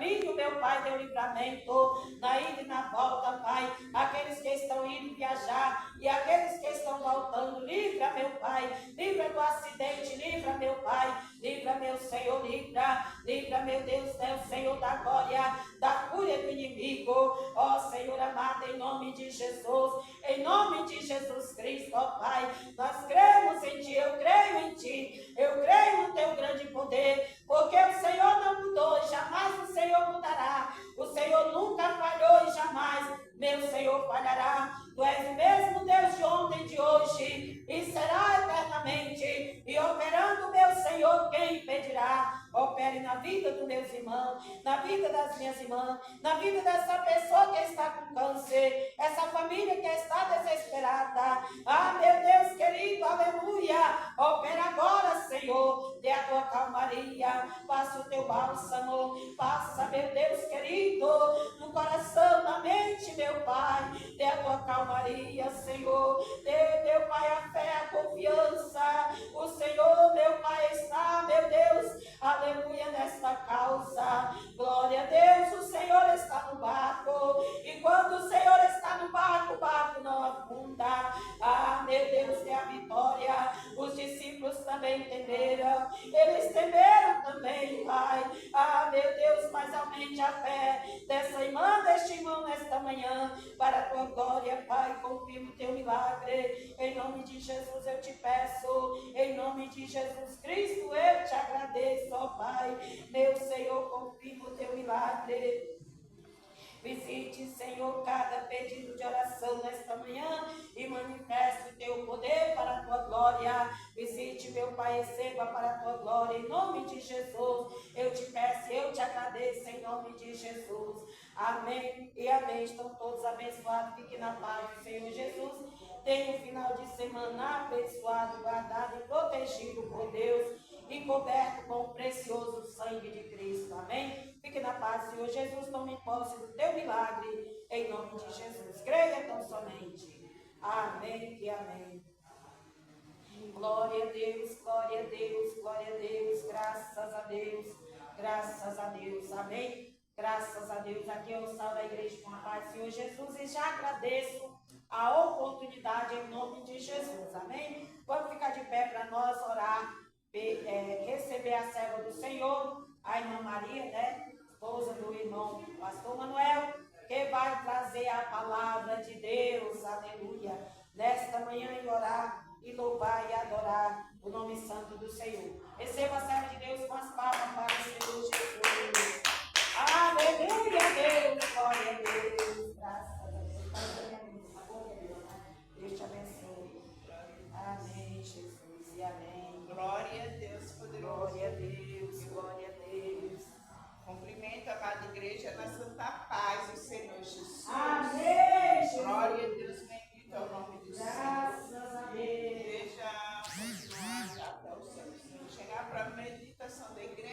caminho, meu Pai, deu livramento, na ida e na volta, Pai. Aqueles que estão indo viajar e aqueles que estão voltando, livra, meu Pai, livra do acidente, livra, meu Pai, livra, meu Senhor, livra, meu Deus, é o Senhor da glória, da cura do inimigo, ó Senhor amado, em nome de Jesus, em nome de Jesus Cristo, ó Pai, nós cremos em Ti, eu creio em Ti, eu creio no Teu grande poder, porque o Senhor não mudou, jamais o Senhor mudará, o Senhor nunca falhou e jamais meu Senhor falhará. Tu és o mesmo Deus de ontem, de hoje e será eternamente. E operando, meu Senhor, quem impedirá? Opere na vida dos meus irmãos, na vida das minhas irmãs, na vida dessa pessoa que está com câncer, essa família que está desesperada. Ah, meu Deus querido, aleluia. Opera agora, Senhor, dê a tua calmaria, passa o teu bálsamo, passa, meu Deus querido, no coração, na mente, meu Pai, dê a tua calmaria, Senhor, dê, meu Pai, a fé, a confiança, o Senhor, meu Pai, está, meu Deus, aleluia, nesta causa, glória a Deus, o Senhor está no barco, e quando o Senhor está no barco, o barco não afunda, ah, meu Deus, dê a vitória, os discípulos também temeram, eles temeram também, Pai, ah, meu Deus, mas aumente a fé dessa irmã, deste irmão nesta manhã, para a tua glória, Pai, confirma o teu milagre, em nome de Jesus eu te peço, em nome de Jesus Cristo eu te agradeço, ó Pai, meu Senhor, confirma o teu milagre. Visite, Senhor, cada pedido de oração nesta manhã e manifeste o teu poder para a tua glória. Visite, meu Pai, receba para a tua glória, em nome de Jesus. Eu te peço, eu te agradeço, em nome de Jesus. Amém e amém. Estão todos abençoados. Fique na paz do Senhor Jesus. Tenha um final de semana abençoado, guardado e protegido por Deus e coberto com o precioso sangue de Cristo. Amém? Fique na paz, Senhor Jesus. Tome posse do teu milagre, em nome de Jesus. Creia tão somente. Amém e amém. Glória a Deus, glória a Deus, glória a Deus. Graças a Deus, graças a Deus. Amém? Graças a Deus. Aqui é o sal da igreja com a paz, Senhor Jesus. E já agradeço a oportunidade em nome de Jesus. Amém? Vamos ficar de pé para nós orar. Receber a serva do Senhor, a irmã Maria, né? Esposa do irmão pastor Manuel, que vai trazer a palavra de Deus, aleluia, nesta manhã e orar e louvar e adorar o nome santo do Senhor. Receba a serva de Deus com as palmas para o Senhor Jesus. Aleluia, Deus, glória a Deus, graças a Deus. Deus te abençoe. Amém, Jesus, e amém. Glória a Deus, poderoso. Glória a Deus, glória a Deus. Cumprimento a amada igreja na santa paz do Senhor Jesus. Amém, Jesus. Glória a Deus, bendito é o nome do Senhor. Graças a Deus. Igreja, continuar até o Senhor chegar para a meditação da igreja.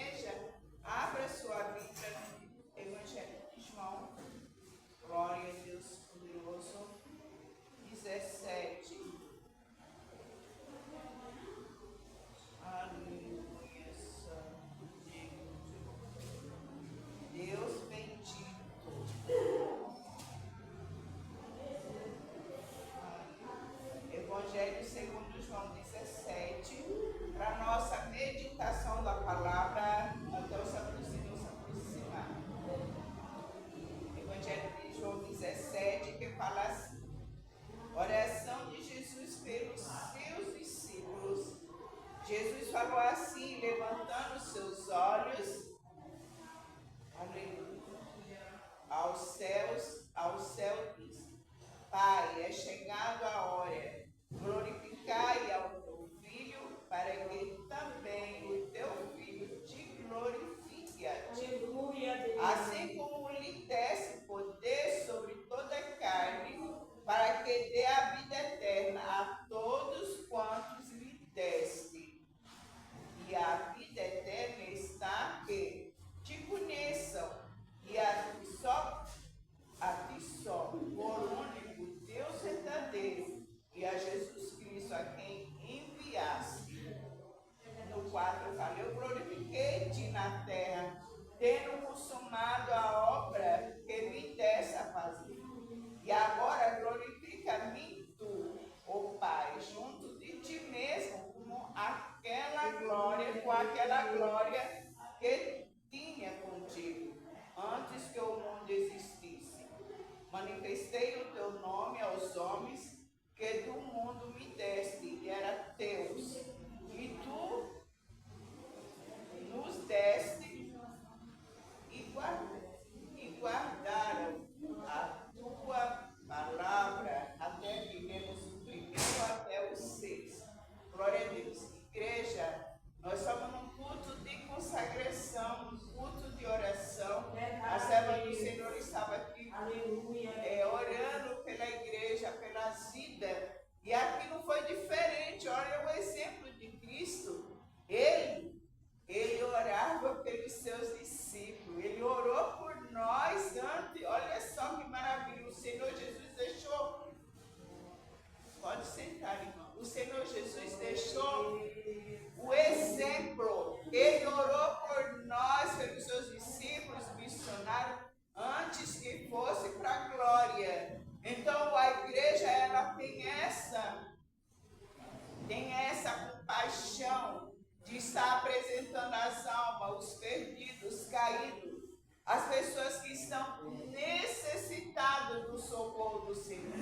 caído, as pessoas que estão necessitadas do socorro do Senhor.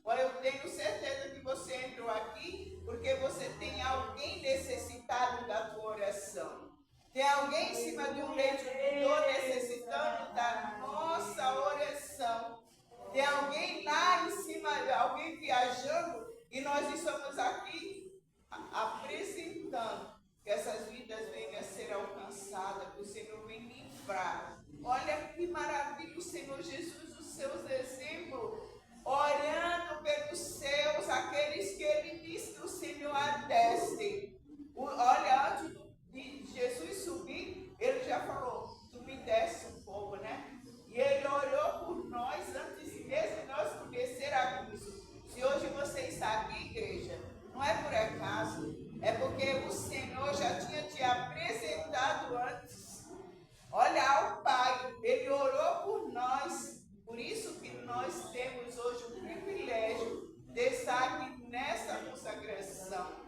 Eu tenho certeza que você entrou aqui porque você tem alguém necessitado da tua oração. Tem alguém em cima de um leito de dor necessitando da nossa oração. Tem alguém lá em cima, alguém viajando, e nós estamos aqui apresentando que essas vidas venham a ser alcançadas, que o Senhor venha livrar. Olha que maravilha o Senhor Jesus, os seus exemplos, orando pelos seus, aqueles que Ele disse que o Senhor adeste. Olha, antes de Jesus subir, Ele já falou, tu me deste um pouco, né? E Ele orou por nós antes mesmo de nós conhecer a Cristo. Se hoje você está aqui, igreja, não é por acaso, é porque o Senhor já tinha te apresentado antes. Olha ao Pai, Ele orou por nós. Por isso que nós temos hoje o privilégio de estar aqui nessa consagração.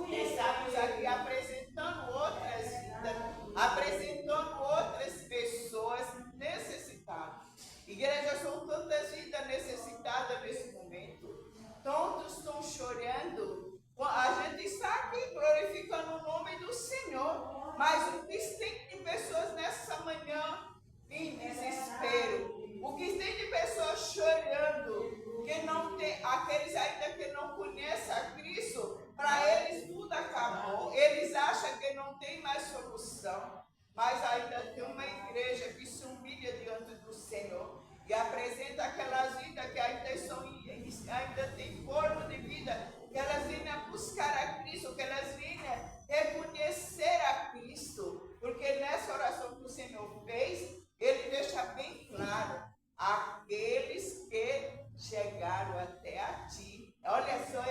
Estamos aqui apresentando outras vidas, apresentando outras pessoas necessitadas. Igreja, são tantas vidas necessitadas nesse momento. Todos estão chorando. A gente está aqui glorificando o nome do Senhor, mas o que tem de pessoas nessa manhã em desespero? O que tem de pessoas chorando, que não tem, aqueles ainda que não conhecem a Cristo, para eles tudo acabou, eles acham que não tem mais solução, mas ainda tem uma igreja que se humilha diante do Senhor e apresenta aquelas vidas que ainda têm forma de vida, que elas venham buscar a Cristo, que elas venham reconhecer a Cristo, porque nessa oração que o Senhor fez, Ele deixa bem claro, aqueles que chegaram até a ti. Olha só,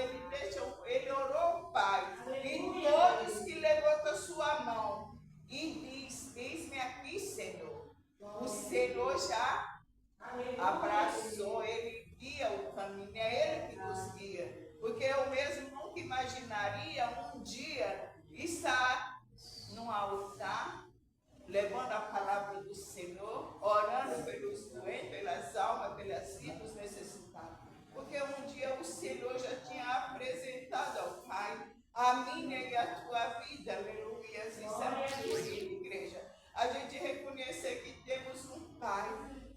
ele orou ao Pai, e todos que levantam sua mão e diz, eis-me aqui, Senhor. O Senhor já abraçou, Ele guia o caminho, é Ele que nos guia. Porque eu mesmo nunca imaginaria um dia estar num altar, levando a palavra do Senhor, orando pelos doentes, pelas almas, pelas vidas necessitadas. Porque um dia o Senhor já tinha apresentado ao Pai a minha e a tua vida, aleluia. Isso é muito lindo, igreja. A gente reconhecer que temos um Pai,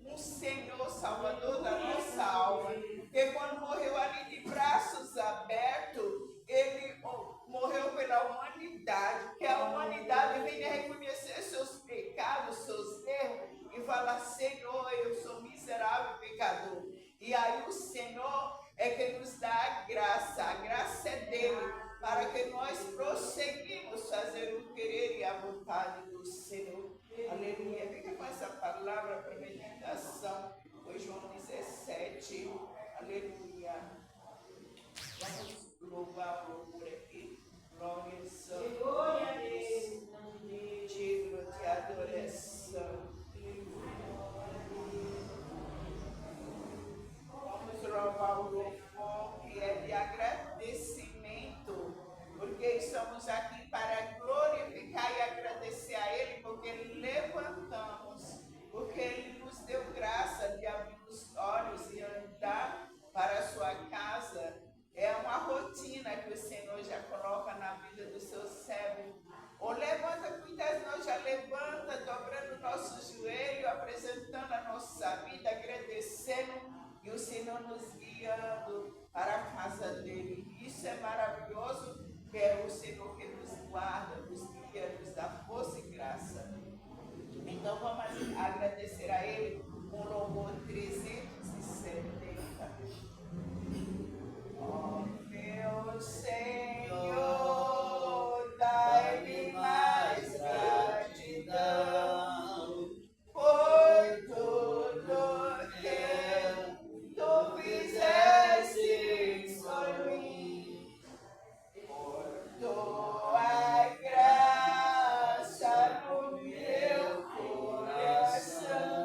um Senhor Salvador da nossa alma, que quando morreu ali de braços abertos, Ele morreu pela humanidade, que a humanidade venha reconhecer seus pecados, seus erros, e falar, Senhor, eu sou miserável pecador. E aí o Senhor é que nos dá a graça é dele, para que nós prosseguimos fazer o querer e a vontade do Senhor. Aleluia. Fica com essa palavra para meditação. Foi João 17. Aleluia. Vamos louvar o louvor aqui. Glória a Deus. Glória a Deus. Digno de adoração. Vamos louvar o louvor que é de agradecimento, porque estamos aqui para glorificar e agradecer a Ele, porque levantamos, porque Ele nos deu graça de abrir os olhos e andar para a sua casa. É uma rotina que o Senhor já coloca na vida do seu servo. Ou levanta, muitas nós já levanta, dobrando o nosso joelho, apresentando a nossa vida, agradecendo, e o Senhor nos guiando para a casa dele. Isso é maravilhoso, que é o Senhor que nos guarda, nos guia, nos dá força e graça. Então vamos agradecer a Ele com o louvor 370. Oh, meu Senhor, dai-me mais gratidão por tudo que tu fizeste por mim, por tua graça no meu coração.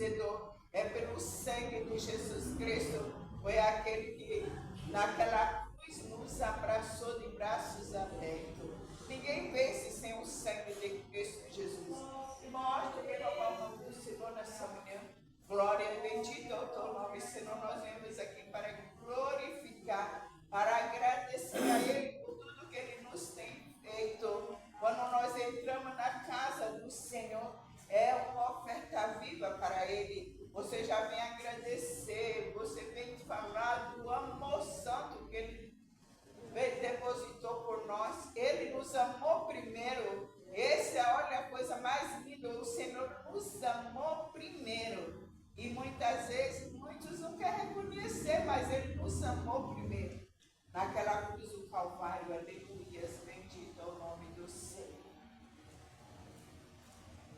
vencedor. É pelo sangue de Jesus Cristo. Foi aquele que naquela cruz nos abraçou de braços abertos. Ninguém vence sem o sangue de Cristo Jesus. Irmãos, que louvar o nome do Senhor nessa manhã. Glória, bendito é o teu nome, Senhor. Nós viemos aqui para glorificar, para agradecer a Ele por tudo que Ele nos tem feito. Quando nós entramos na casa do Senhor, é uma oferta viva para Ele. Você já vem agradecer, você vem falar do amor santo que Ele depositou por nós. Ele nos amou primeiro. Olha a coisa mais linda, o Senhor nos amou primeiro. E muitas vezes, muitos não querem reconhecer, mas Ele nos amou primeiro. Naquela cruz do Calvário, aleluia, bendito é o nome do Senhor.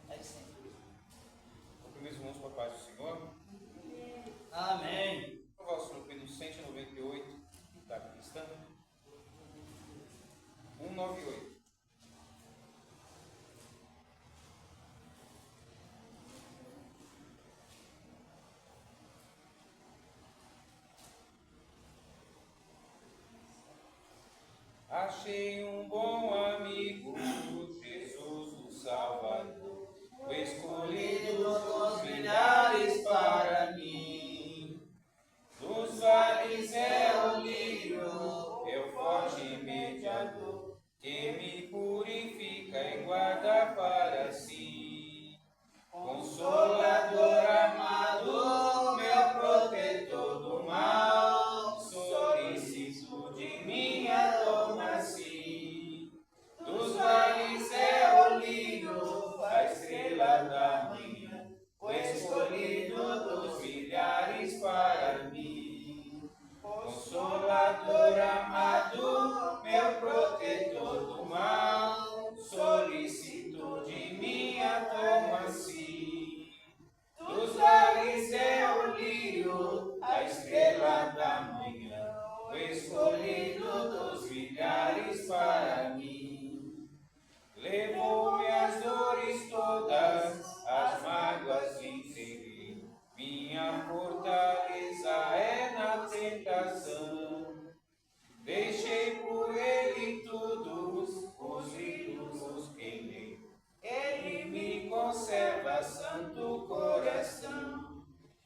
É isso aí. Cumprimos irmãos com a paz do Senhor. Amém. Vamos ao Senhor pelo 198 da cristã. 198. Achei um bom amigo, Jesus o Salvador, o escolhido dos milhares para mim. Dos vales é o lírio, é o forte mediador, que me purifica e guarda para si. Consolador amado, meu protetor do mal, solicito de minha toma-se. Dos vales é o lírio, a estrela da manhã, o escolhido dos milhares para mim. Consolador amado, meu protetor do mal, solicito de minha toma-se. Dos vales é o lírio, a estrela da manhã, o escolhido dos milhares para mim. Levou minhas dores todas, as mágoas entreguei, minha fortaleza é na tentação. Deixei por Ele todos os ídolos queimei, Ele me conserva santo coração.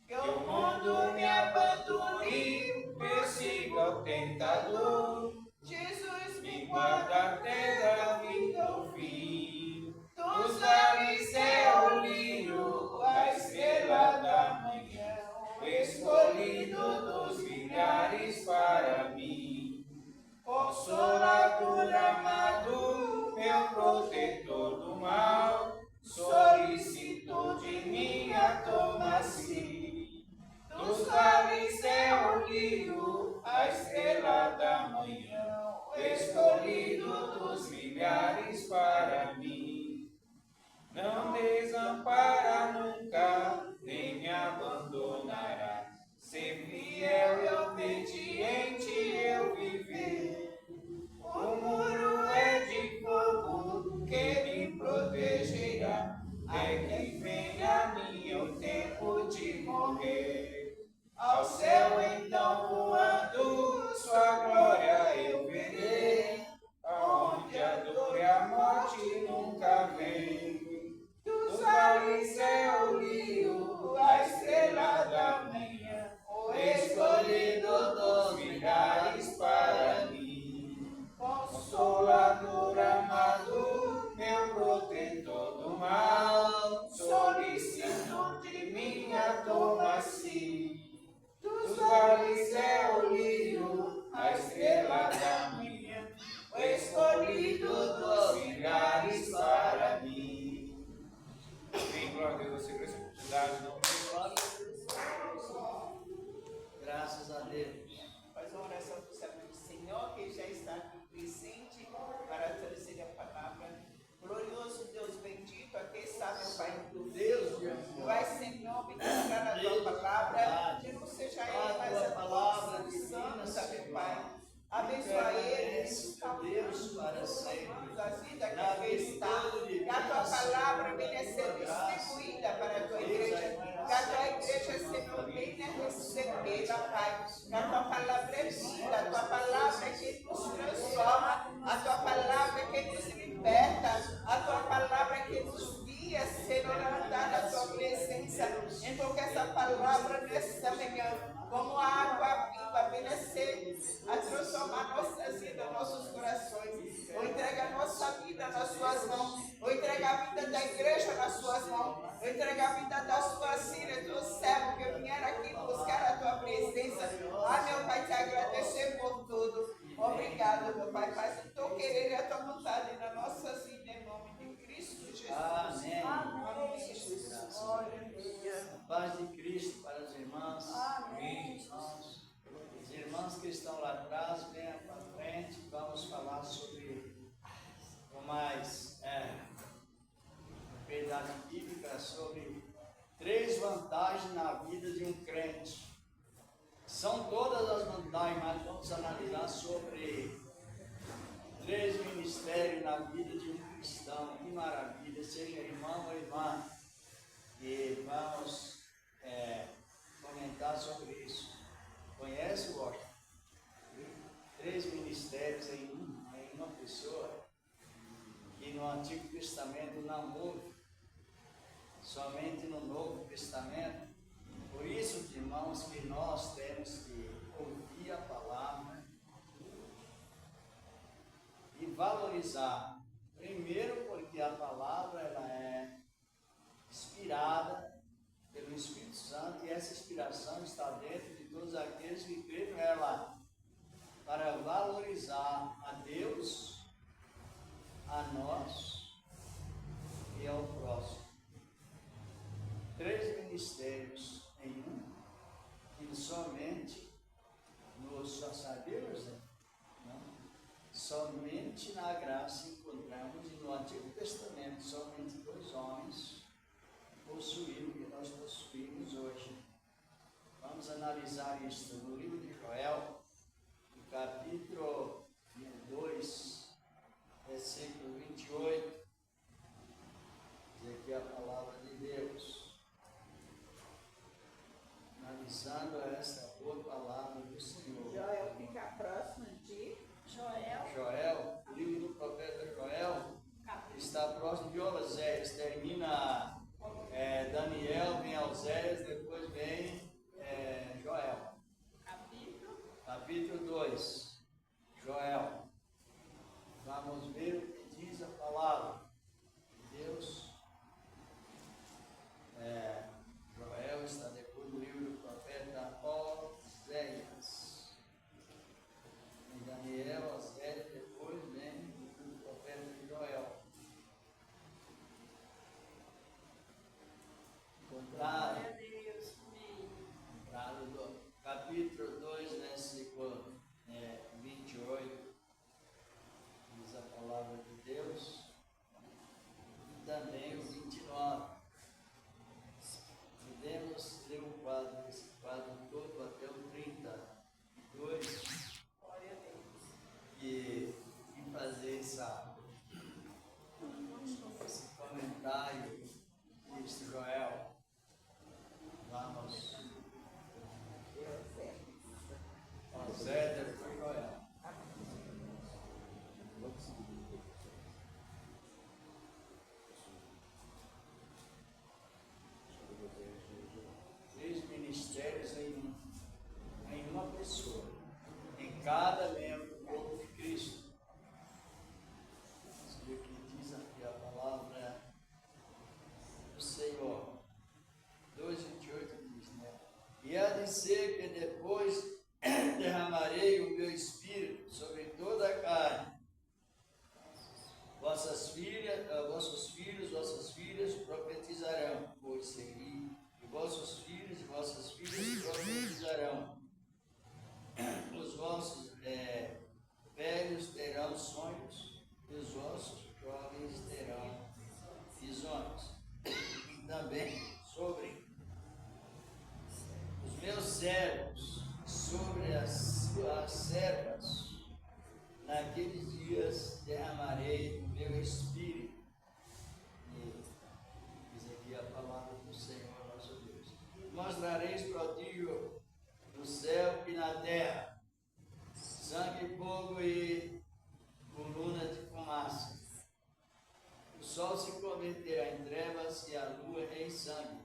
Que o mundo me abandone, persiga o tentador, Jesus me guarda até da vida ao fim. Dos vales é o lírio, a estrela da manhã, o escolhido dos milhares para mim. Consolador amado, meu protetor do mal, solicito de minha toma-se. Dos vales é o lírio, a estrela da manhã, o escolhido dos milhares para mim. Não desampara nunca, nem me abandonará. Ser fiel e obediente eu viver. O muro é de fogo que me protegerá. É que venha a mim o tempo de morrer. Ao céu então voando, sua glória eu verei. Aonde a dor e a morte nunca vem. Dos vales é o lírio, a estrela da manhã, o escolhido dos milhares para mim. Consolador amado, meu protetor do mal, solicito de minha toma-se. Dos vales é o lírio, a estrela da manhã, o escolhido dos milhares para mim. Amém, glória a Deus, você por essa oportunidade, não. Graças a Deus. Faz uma oração para o Senhor, Senhor, que já está aqui presente para trazer a palavra. Glorioso Deus bendito, aqui está meu Pai do Deus. Vai, Senhor, ministrar na tua palavra. Que não seja ele, mas a palavra divina, sabe, Pai. Abençoa ele, Deus para sempre. A vida que aqui está. Que a tua palavra venha ser distribuída para a tua igreja. Que a primeira, Pai. Que a tua palavra é vida, a tua palavra é que nos transforma, a tua palavra é que nos liberta, a tua palavra é que nos guia, Senhor, a andar na tua presença. Então que essa palavra nessa manhã, como a água viva, venha ser a transformar nossas vidas, nossos corações. Eu entrego a nossa vida nas suas mãos. Eu entrego a vida da igreja nas suas mãos. Eu entrego a vida das tuas filhas, do servo que vieram aqui buscar a tua presença. Ah, meu Pai, te agradecer por tudo. Obrigado, meu Pai. Faz o teu querer e a tua vontade na nossa vida, em nome de Cristo Jesus. Amém. Amém, Jesus. Glória a Deus. A paz de Cristo para as irmãs. Amém. Irmãos, as irmãs que estão lá atrás, venham para frente. Vamos falar sobre, com mais verdade bíblica, sobre 3 vantagens na vida de um crente. São todas as vantagens, mas vamos analisar sobre 3 ministérios na vida de um cristão. Que maravilha, seja irmão ou irmã. E vamos comentar sobre isso. Conhece, Washington? 3 ministérios em uma pessoa, que no Antigo Testamento não houve, somente no Novo Testamento. Por isso, irmãos, que nós temos que ouvir a palavra e valorizar. Primeiro, porque a palavra ela é inspirada pelo Espírito Santo, e essa inspiração está dentro de todos aqueles que creem nela, para valorizar a Deus, a nós e ao próximo. 3 ministérios em um, que somente só sabemos, não? Somente na graça encontramos, e no Antigo Testamento somente 2 homens possuíram o que nós possuímos hoje. Vamos analisar isso no livro de Joel, no capítulo 2, versículo 28. Diz aqui a palavra de Deus. Analisando esta boa palavra do Senhor. Joel fica próximo de Joel. O livro do profeta Joel está próximo de Oséias. Termina Daniel, vem Oséias, depois vem Joel. Capítulo 2. Joel. Vamos ver o que diz a palavra de Deus. Joel está depois do livro do profeta Oséias. Em Daniel, Oséias, depois vem o livro do profeta Joel. Encontrado do capítulo 2, versículo 28, diz a palavra de Deus, e também o 29. Podemos ler esse quadro todo até o 32, e fazer esse comentário de Joel. Vamos. Oséias depois Joel. Três ministérios em uma pessoa, em cada membro do corpo de Cristo. O que diz aqui a palavra do Senhor. 2:28 diz, né? E há de ser que depois derramarei o meu espírito sobre toda a carne. Vossos filhos, vossas filhas profetizarão, pois segui, e vossos filhos e vossas filhas profetizarão. Os vossos velhos terão sonhos, e os vossos jovens terão visões. Também sobre os meus servos, sobre as servas, naqueles dias derramarei o meu espírito. E diz aqui a palavra do Senhor nosso Deus. Mostrareis sangue,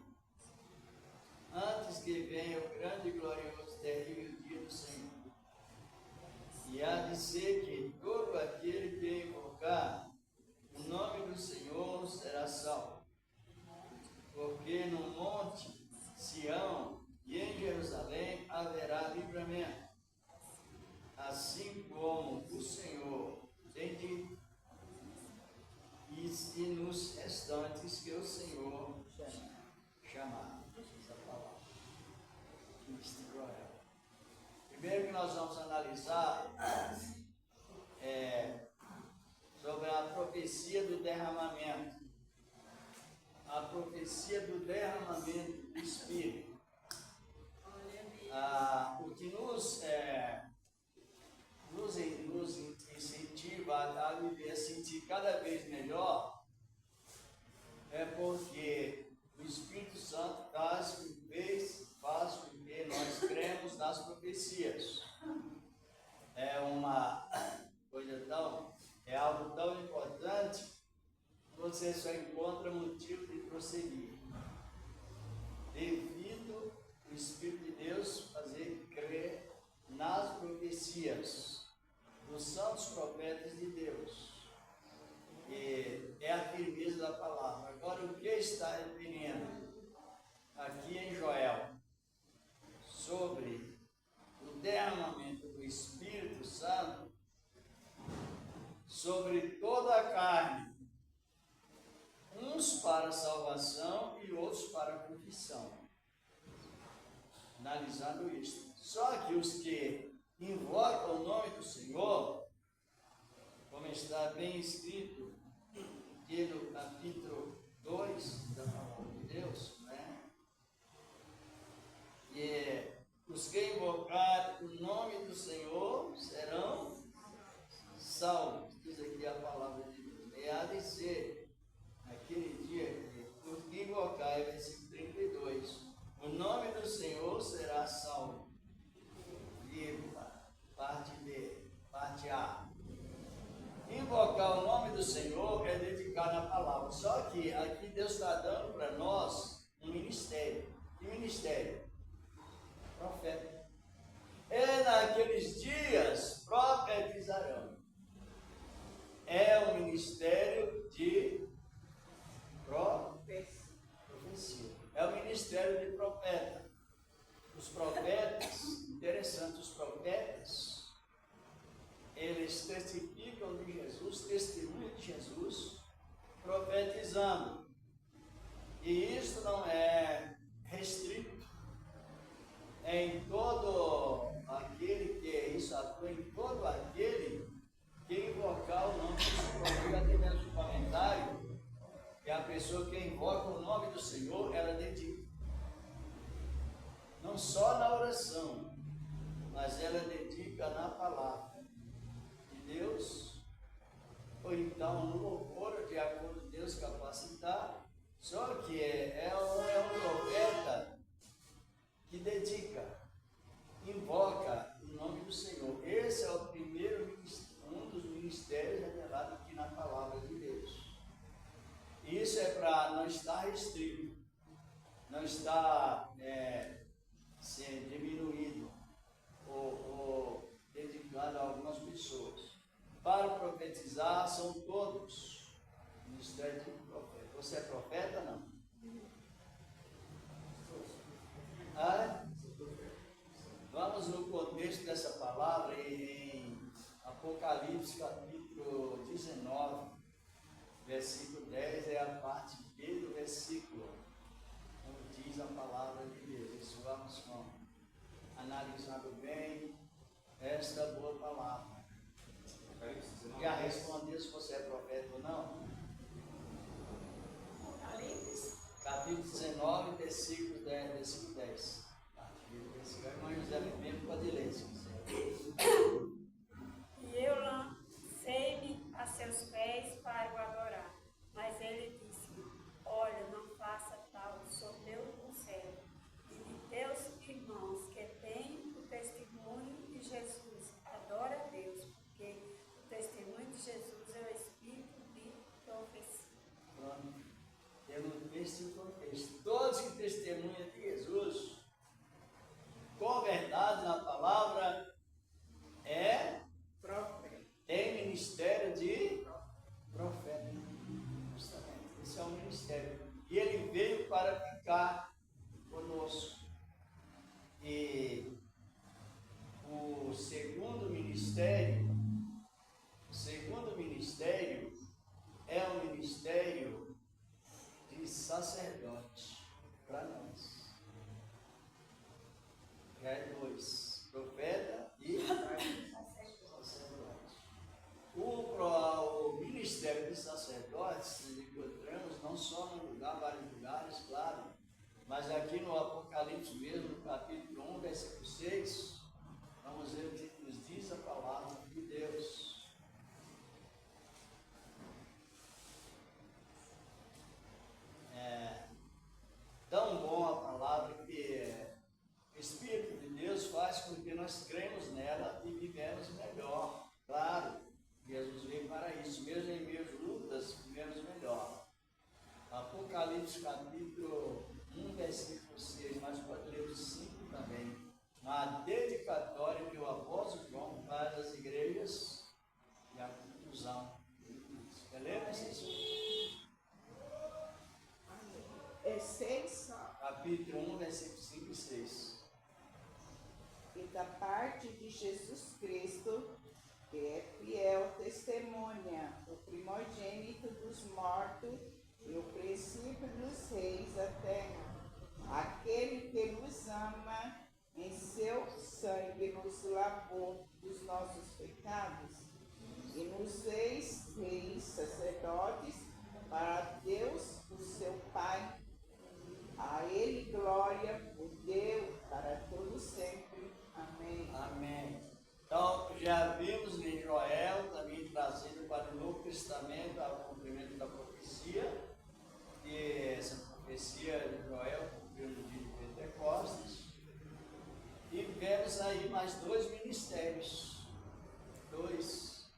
antes que venha o grande e glorioso terrível dia do Senhor. E há de ser que todo aquele que invocar o nome do Senhor será salvo. Porque no monte Sião e em Jerusalém haverá livramento, assim como o Senhor tem dito, e nos restantes que o Senhor chamar. Essa palavra. Primeiro que nós vamos analisar sobre a profecia do derramamento. A profecia do derramamento do Espírito. O que nos incentiva a viver, a sentir cada vez melhor, é porque o Espírito Santo faz com que nós cremos nas profecias. É uma coisa é algo tão importante que você só encontra motivo de prosseguir. Devido o Espírito de Deus fazer crer nas profecias dos santos profetas de Deus. E é a firmeza da palavra. Agora, o que está referindo aqui em Joel sobre o derramamento do Espírito Santo sobre toda a carne, uns para salvação e outros para confissão. Analisando isso. Só que os que invocam o nome do Senhor, como está bem escrito aqui no capítulo 2 da palavra de Deus, né? E os que invocarem o nome do Senhor serão salvos. Diz aqui a palavra de Deus. E há de ser naquele dia, por que invocar, versículo 32, o nome do Senhor será salvo. Vírgula, parte B, parte A. Invocar o nome do Senhor é dedicar na palavra. Só que aqui Deus está dando para nós um ministério. Que ministério? Profeta. E naqueles dias profetizarão. É o ministério de profecia. É o ministério de profeta. Os profetas, interessante, os profetas, eles testificam de Jesus, testemunham de Jesus, profetizando. E isso não é restrito em todo aquele que isso atua em todo aquele que invocar o nome do Senhor. Eu até mesmo um comentário que a pessoa que invoca o nome do Senhor, ela dedica. Não só na oração, mas ela dedica na palavra de Deus, ou então no louvor, de acordo com Deus capacitar. Só que é um profeta que dedica, invoca o nome do Senhor. Esse é o primeiro, um dos ministérios revelados aqui na palavra de Deus. Isso é para não estar restrito, não estar ser diminuído ou dedicado a algumas pessoas. Para profetizar são todos ministérios de profeta. Você é profeta ou não? Vamos no contexto dessa palavra em Apocalipse capítulo 19, versículo 10, é a parte B do versículo, como diz a palavra de Deus. Isso vamos analisando bem esta boa palavra. Já respondeu se você é profeta ou não? Capítulo 19, versículo 10. Versículo 10. A irmã José mesmo pode ler, se quiser. E eu lancei-me a seus pés para o adorar. Mas ele disse: olha, não faça tal, sou teu conselho e de teus irmãos que têm o testemunho de Jesus. Adora a Deus, porque o testemunho de Jesus é o espírito de profecia. Pronto. Temos este contexto. testemunha de Jesus, com verdade na palavra, tem ministério de profeta. Justamente, esse é o ministério. E ele veio para ficar conosco. E o segundo ministério é o ministério de sacerdote para nós. Já é dois, profeta e sacerdote. O ministério de sacerdotes encontramos não só num lugar, vários lugares, claro, mas aqui no Apocalipse mesmo, no capítulo 1, versículo 6, vamos ver o que nos diz a palavra de Deus. Tão bom a palavra que o Espírito de Deus faz com que nós cremos nela e vivemos melhor. Claro, Jesus veio para isso, mesmo em meio às lutas, vivemos melhor. Apocalipse capítulo 1, versículo 6, mas pode ler o 5 também. A dedicatória que o apóstolo João faz às igrejas e a conclusão. Lembra-se disso? É 6. Capítulo 1, versículo 5 e 6. E da parte de Jesus Cristo, que é fiel testemunha, o primogênito dos mortos e o princípio dos reis da terra, aquele que nos ama, em seu sangue nos lavou dos nossos pecados e nos fez reis sacerdotes para Deus, o seu Pai. A Ele glória por Deus para todos sempre. Amém. Amém. Então, já vimos em Joel, também trazido para o Novo Testamento, ao cumprimento da profecia, e essa profecia de Joel cumpriu no dia de Pentecostes. E vemos aí mais dois ministérios. Dois.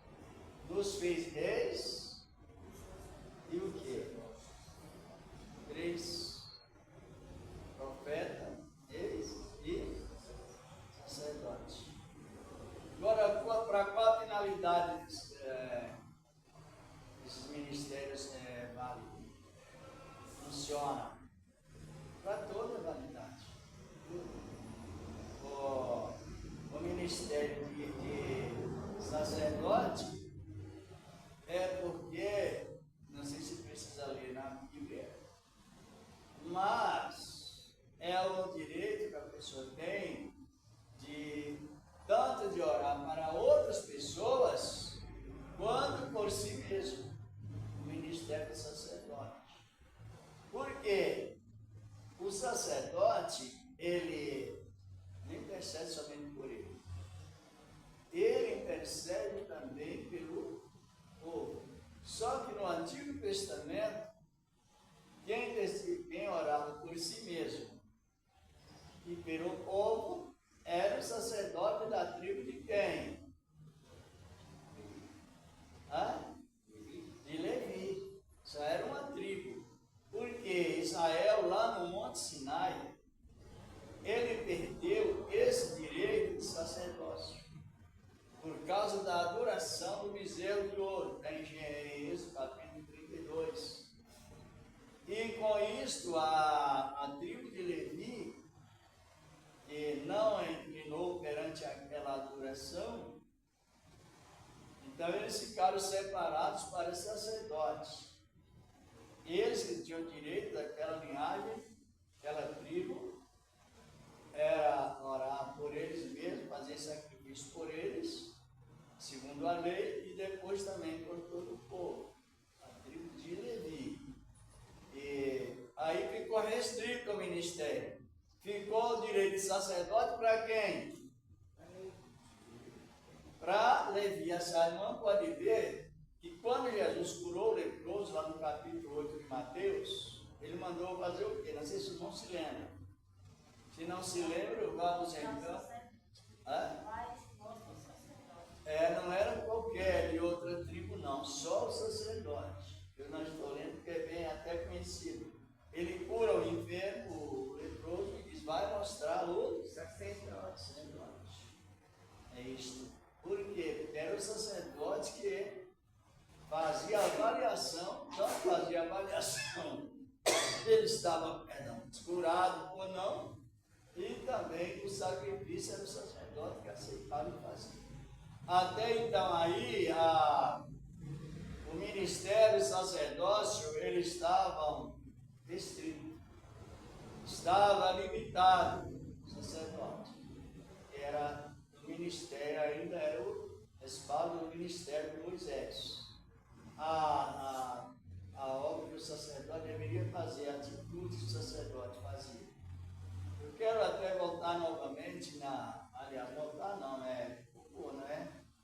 Nos fez reis e o quê? 3. Profeta, reis e sacerdote. Agora, para qual finalidade esses ministérios funcionam? Para toda a validade. O ministério de sacerdote é porque, não sei se precisa ler na Bíblia, mas é o direito que a pessoa tem de tanto de orar para outras pessoas, quanto por si mesmo, o ministério do sacerdote. Porque o sacerdote, ele não intercede somente por ele. Ele intercede também pelo povo. Só que no Antigo Testamento, quem orava por si mesmo e pelo povo era o sacerdote da tribo de quem? De Levi. Isso era uma tribo. Porque Israel, lá no Monte Sinai, ele perdeu esse direito de sacerdócio por causa da adoração do bezerro de ouro, em Êxodo capítulo 32. E com isto, a tribo de Levi, que não inclinou perante aquela adoração, então eles ficaram separados para sacerdotes. Eles que tinham direito daquela linhagem, aquela tribo, era orar por eles mesmos, fazer sacrifício por eles, segundo a lei, e depois também por todo o povo, a tribo de Levi. E aí ficou restrito o ministério. Ficou o direito de sacerdote para quem? Para Levi. A irmã pode ver que quando Jesus curou o leproso, lá no capítulo 8 de Mateus, ele mandou fazer o quê? Não sei se o irmão se lembra. Se não se lembra, vamos então. Não era qualquer de outra tribo, não, só o sacerdote. Eu não estou lendo porque é bem até conhecido. Ele cura o enfermo, o isto. Por quê? Porque era o sacerdote que fazia avaliação, não fazia avaliação. Ele estava, curado ou não, e também o sacrifício era o sacerdote que aceitava e fazia. Até então aí, o ministério e o sacerdócio, eles estavam restritos, estava limitado. O sacerdote era do ministério, ainda era o respaldo do ministério de Moisés. A obra que o sacerdote deveria fazer, a atitude que o sacerdote fazia. Eu quero até voltar novamente voltar não,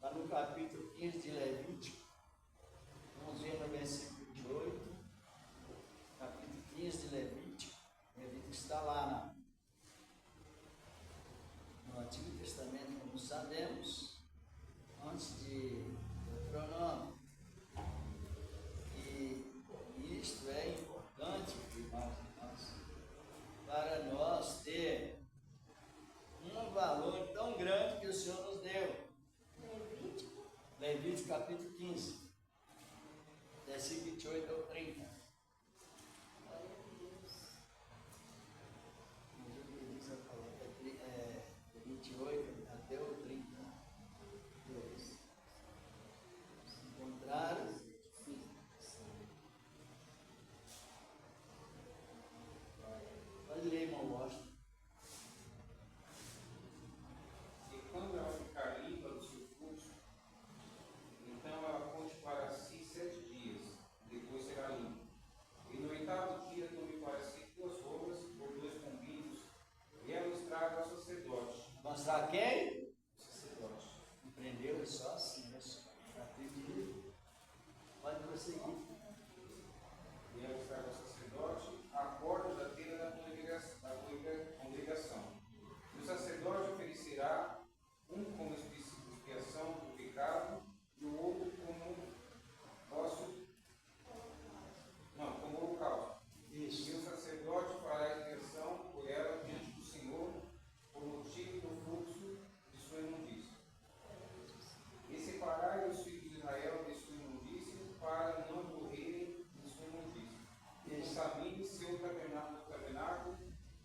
lá no capítulo 15 de Levítico, vamos ver no versículo 28, capítulo 15 de Levítico está lá no Antigo Testamento, como sabemos, antes de Deuteronômio. E isto é importante, irmãos, para nós ter um valor tão grande que o Senhor nos deu. Levítico capítulo 15, versículo 28 ao 30. É 28 até o 30. Se encontraram. Pode ler, irmão Washington. E quando ela ficar limpa do seu fluxo, então ela conte para si 7 dias, depois será limpa. E no 8º dia tome para si 2 rolas por 2 pombinhos, e ela os traga ao sacerdote. Mostrar quem? O sacerdote. Empreendeu só assim, né? Para pedir. Pode prosseguir. E ela os traga ao sacerdote a porta da tenda da congregação. E o sacerdote oferecerá um como expiação do pecado e o outro como holocausto. Isso. E o sacerdote fará a expiação por ela diante do Senhor por motivo do fluxo de sua imundícia. E separai os filhos de Israel de sua imundícia para não morrerem de sua imundícia. Contamine seu tabernáculo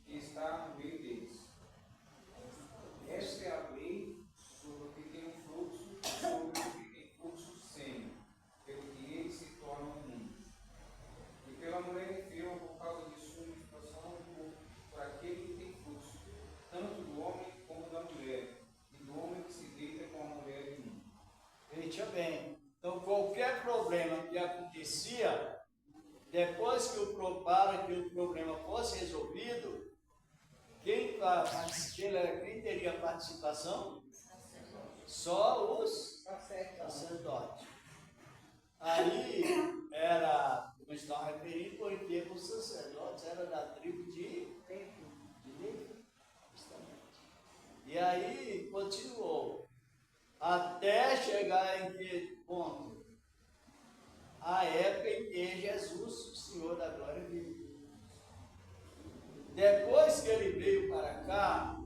que está no meio deles. Esta é a lei sobre o que tem um fluxo e sobre o que tem fluxo sem, pelo que eles se tornam imundos. E pela mulher enferma por causa de sua menstruação por aquele que tem fluxo, tanto do homem como da mulher, e do homem que se deita com a mulher imunda. Veja bem, então qualquer problema que acontecia, depois para que o problema fosse resolvido, quem teria participação? Só os sacerdotes. Aí era, como estão referindo, porque os sacerdotes eram da tribo de Levi. E aí continuou, até chegar em que ponto? A época em que Jesus, o Senhor da glória, veio. Depois que ele veio para cá,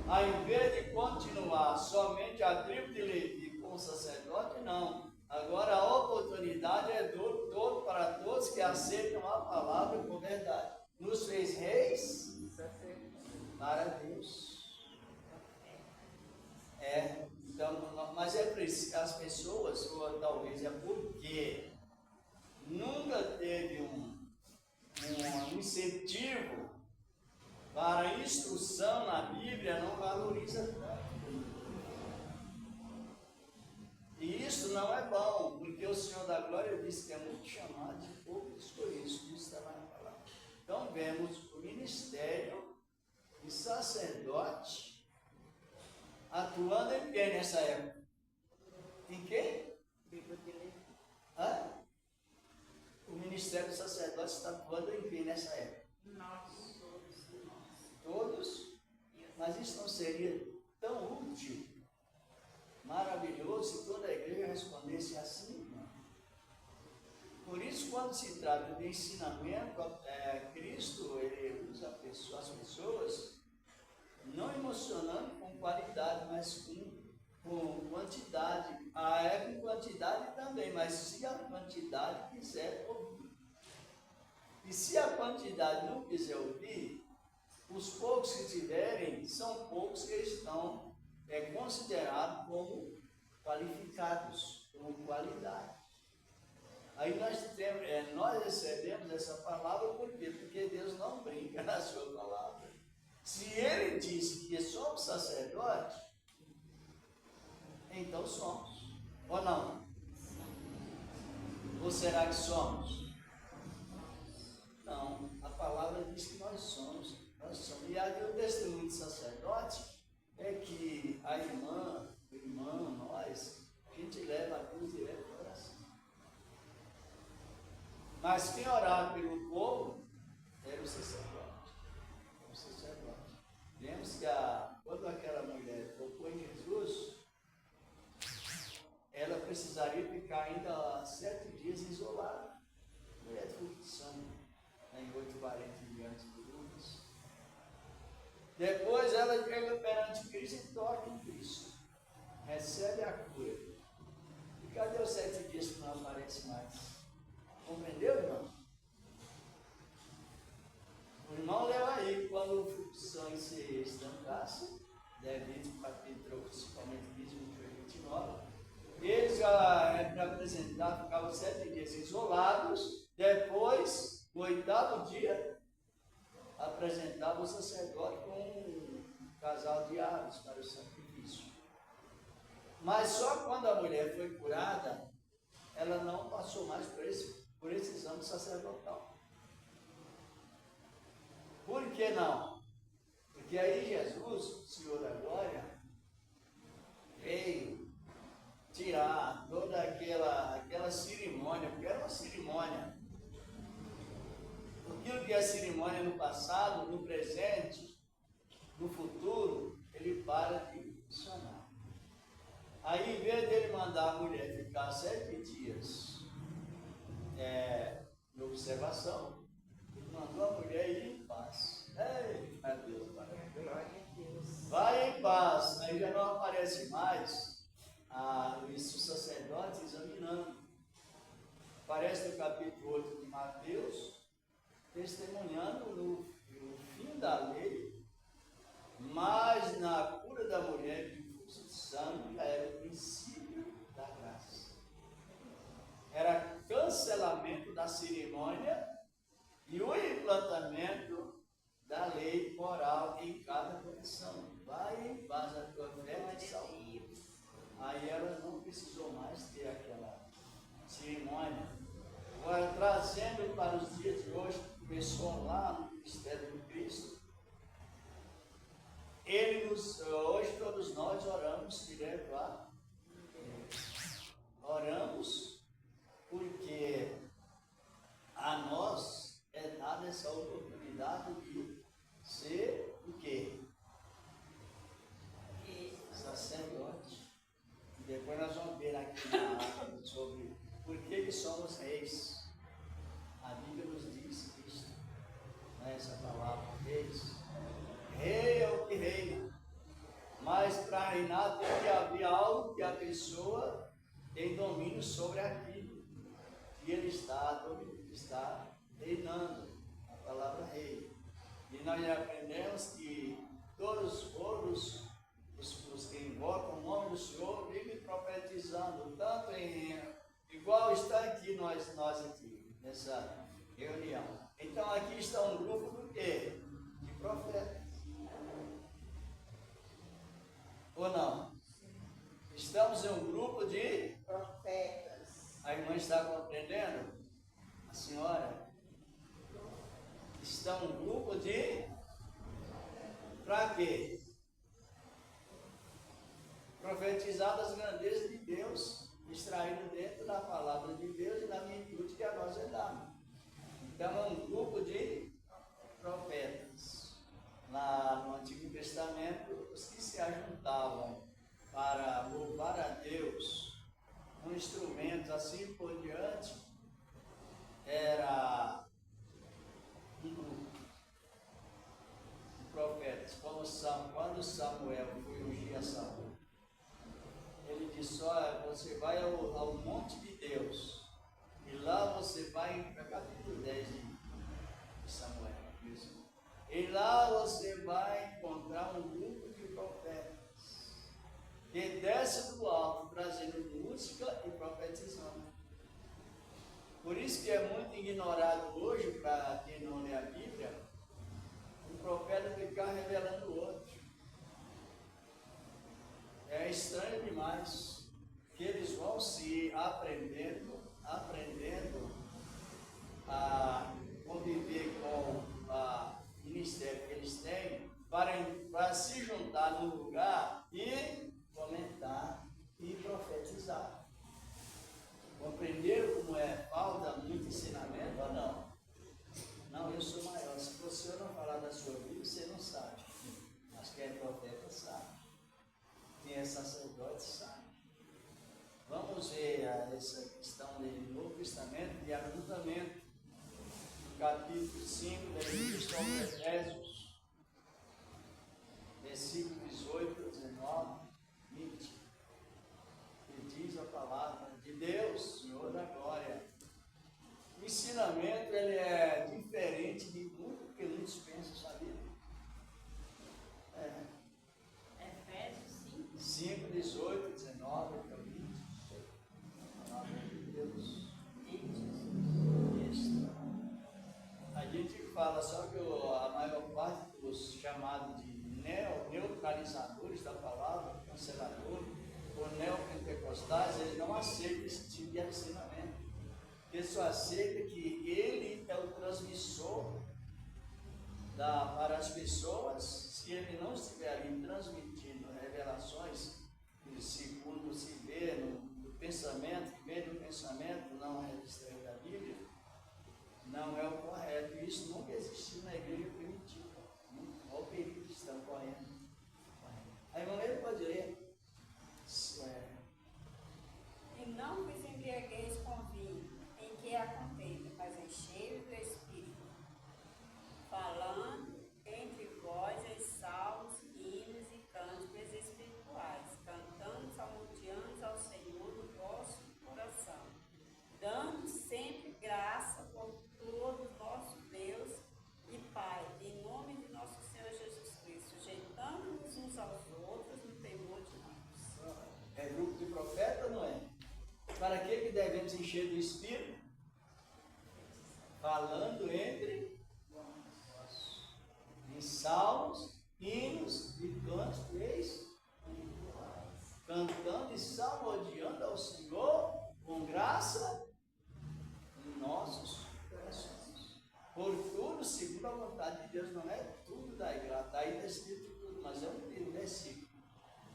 ao invés de continuar somente a tribo de Levi com o sacerdote, não. Agora a oportunidade é todo para todos que aceitam a palavra com verdade. Nos fez reis para Deus. Então, mas é preciso, as pessoas, ou talvez é porque nunca teve um incentivo para a instrução na Bíblia, não valoriza tanto. E isso não é bom, porque o Senhor da Glória disse que é muito chamado de pouco escolhido. Isso está lá na palavra. Então vemos o ministério de sacerdote atuando em quem nessa época? Em quem? O ministério do sacerdote está atuando em quem nessa época? Nós. Todos? Mas isso não seria tão útil, maravilhoso, se toda a igreja respondesse assim? Não. Por isso, quando se trata de ensinamento, Cristo ele usa as pessoas não emocionando com qualidade, mas com quantidade quiser ouvir. E se a quantidade não quiser ouvir, os poucos que tiverem são poucos que estão considerados como qualificados, como qualidade. Aí nós recebemos essa palavra por quê? Porque Deus não brinca na sua palavra. Se Ele disse que somos sacerdotes, então somos. Ou não? Ou será que somos? Não, a palavra diz que nós somos. E aí o testemunho de sacerdote é que a irmã, o irmão, nós, a gente leva a cruz direto ao coração. Mas quem orar pelo povo era o sacerdote. O sacerdote. Vemos que quando aquela mulher tocou em Jesus, ela precisaria ficar ainda 7 dias isolada. Mulher de fluxo de sangue, em 8:40 diante de Lucas. Depois ela chega perante Cristo e toca em Cristo. Recebe a cura. E cadê os 7 dias que não aparece mais? Compreendeu, irmão? O irmão leu aí, quando o fluxo de sangue se estancasse, Levítico capítulo, principalmente 15, 28, 29, eles apresentavam, ficavam 7 dias isolados, depois, no 8º dia, apresentava o sacerdote com um casal de aves para o sacrifício. Mas só quando a mulher foi curada, ela não passou mais por esse exame sacerdotal. Por que não? Porque aí Jesus, o Senhor da Glória, veio tirar toda aquela cerimônia, porque era uma cerimônia. Aquilo que é cerimônia no passado, no presente, no futuro, ele para de funcionar. Aí, em vez dele mandar a mulher ficar 7 dias em observação, ele mandou a mulher ir em paz. Ei, meu Deus, vai em paz. Aí já não aparece mais o sacerdote examinando. Aparece no capítulo 8 de Mateus, testemunhando no fim da lei, mas na cura da mulher de fluxo de sangue já era o princípio da graça. Era cancelamento da cerimônia e o implantamento da lei moral em cada coração. Vai em paz a tua fé te salva. Aí ela não precisou mais ter aquela cerimônia. Agora, trazendo para os dias de hoje, que começou lá no ministério do Cristo, hoje todos nós oramos direto lá. Oramos porque a nós é dada essa oportunidade de ser o quê? Sacerdote. E depois nós vamos ver aqui sobre por que somos reis. A Bíblia nos diz isso, né? Essa palavra, reis. Rei é o que reina. Mas para reinar tem que haver algo que a pessoa tem domínio sobre aquilo. E ele está reinando. A palavra rei. E nós aprendemos que todos os que invocam o nome do Senhor vivem profetizando, tanto igual está aqui nós aqui, nessa reunião. Então aqui está um grupo do quê? De profetas. Ou não? Estamos em um grupo de profetas. A irmã está compreendendo? A senhora? Está um grupo de... Para quê? Profetizar das grandezas de Deus, extraído dentro da palavra de Deus e da virtude que a nós é dada. Então é um grupo de profetas. Lá no Antigo Testamento, os que se ajuntavam para louvar a Deus, com instrumentos assim por diante, era um grupo de profetas. Quando Samuel foi ungir a Saul, ele disse: olha, você vai ao monte de Deus, vai encontrar um grupo de profetas que desce do alto trazendo música e profetizando. Por isso que é muito ignorado hoje, para quem não lê a Bíblia, um profeta ficar revelando o outro. É estranho demais que eles vão se aprendendo a conviver com o ministério que eles têm para se juntar num lugar e comentar e profetizar. Compreenderam como falta muito ensinamento ou não? Não, eu sou maior. Se você não falar da sua vida, você não sabe. Mas quem é profeta sabe. Quem é sacerdote sabe. Vamos ver essa questão do Novo Testamento e ajuntamento. Capítulo 5 da Epístola aos Efésios, versículo 18, 19, 20. E diz a palavra de Deus, Senhor da glória. O ensinamento ele é diferente de muito que muitos pensam, sabia? Efésios 5, 18, 19, 20. Palavra de Deus. Isso. A gente fala só que a maior parte dos chamados de neutralizadores da palavra, canceladores, ou neopentecostais, eles não aceitam esse tipo de ensinamento. Eles só aceitam que ele é o transmissor para as pessoas. Se ele não estiver ali transmitindo revelações, segundo se vê no pensamento, que vem do pensamento, não é registrado da Bíblia, não é o correto. Isso nunca existiu na igreja primitiva. Olha o perigo que estão correndo. A irmã ele pode ler. E não vos embriagueis com vinho, em que há contenda, mas enchei-vos do Espírito, falando entre vós em salmos, hinos e cânticos espirituais, cantando, salmodiando ao Senhor no vosso coração, dando sempre graça por todo nosso Deus e Pai, em nome de nosso Senhor Jesus Cristo, sujeitando-nos uns aos outros no temor de Deus. É grupo de profeta ou não é? Para que devemos encher do Espírito? Falando entre nós, em salmos, hinos e cânticos, cantando e salmodiando ao Senhor com graça em nossos corações. Por tudo, segundo a vontade de Deus, não é tudo da graça, está aí escrito tudo, mas é um versículo.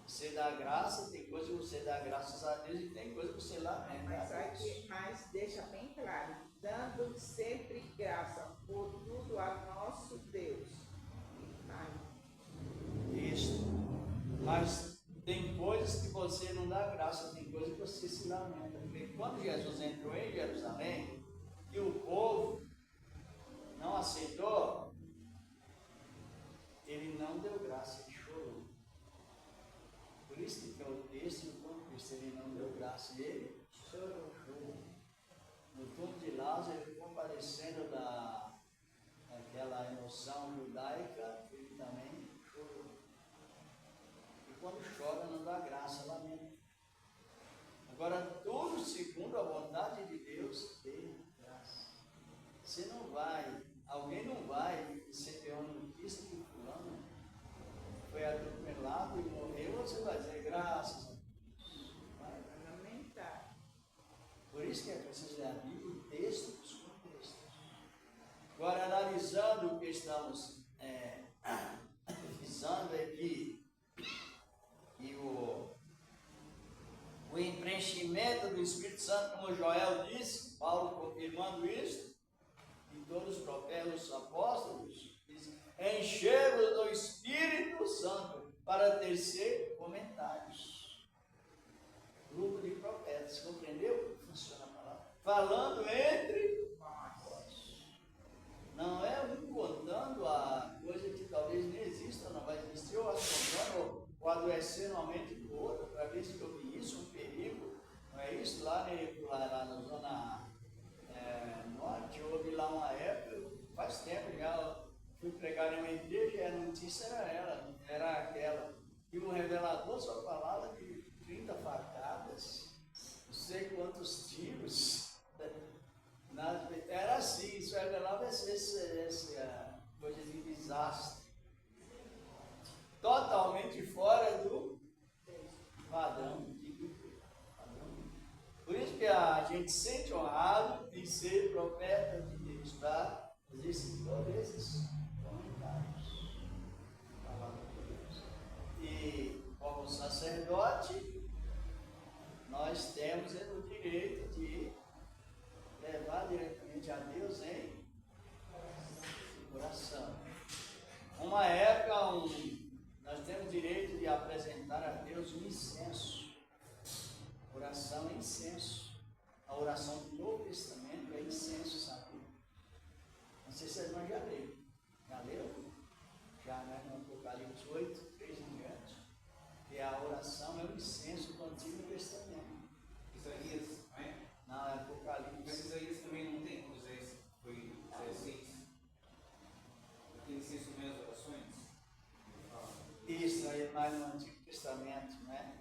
Você dá graça, tem coisa que você dá graças a Deus e tem coisa que você lamenta. Mas deixa bem claro, dando sempre graça por tudo a nosso Deus. Isso. Mas tem coisas que você não dá graça, tem coisas que você se lamenta. Porque quando Jesus entrou em Jerusalém e o povo não aceitou, ele não deu graça, ele chorou. Por isso que o texto e o contexto, ele não deu graça, ele chorou. No túmulo de Lázaro, ele comparecendo daquela emoção judaica, ele também chorou. E quando chora, não dá graça, lamenta. Agora, tudo segundo a vontade de Deus, tem graça. Você não vai, alguém não vai receber uma notícia que fulano foi atropelado e morreu, você vai dizer graças a Deus. Vai lamentar. Por isso que é preciso ler a Bíblia, o texto dos contextos. Agora, analisando o que estamos visando aqui, e o preenchimento do Espírito Santo, como Joel disse, Paulo confirmando isso, e todos os profetas, os apóstolos, enchei-vos do Espírito Santo para tecer comentários. Grupo de profetas, compreendeu? Funciona a palavra. Falando entre nós. Não é um contando a coisa que talvez nem exista, não vai existir, ou assombrando, ou adoecendo a mente do outro, para ver se eu vi isso, um perigo. Não é isso? Lá na zona norte, houve lá uma época, faz tempo já. notícia era aquela. E o revelador só falava de 30 facadas, não sei quantos tiros. Era assim, isso revelava essa coisa de desastre. Totalmente fora do padrão. Por isso que a gente se sente honrado de ser profeta de Deus, para fazer esses comentários. Palavra de Deus. E como sacerdote, nós temos o direito de levar diretamente a Deus em oração. Uma época, nós temos direito de apresentar a Deus um incenso. Oração é incenso. A oração do Novo Testamento é incenso, sabe? Não sei se vocês já leram. Já leram? Já, né? No Apocalipse 8, 3 em diante. E a oração é o incenso do Antigo Testamento. Isaías, não é? Não, é Apocalipse. Mas Isaías também não tem, Isaías foi Isaías 6. Aquele incenso das orações. Isso aí mais no Antigo Testamento, né?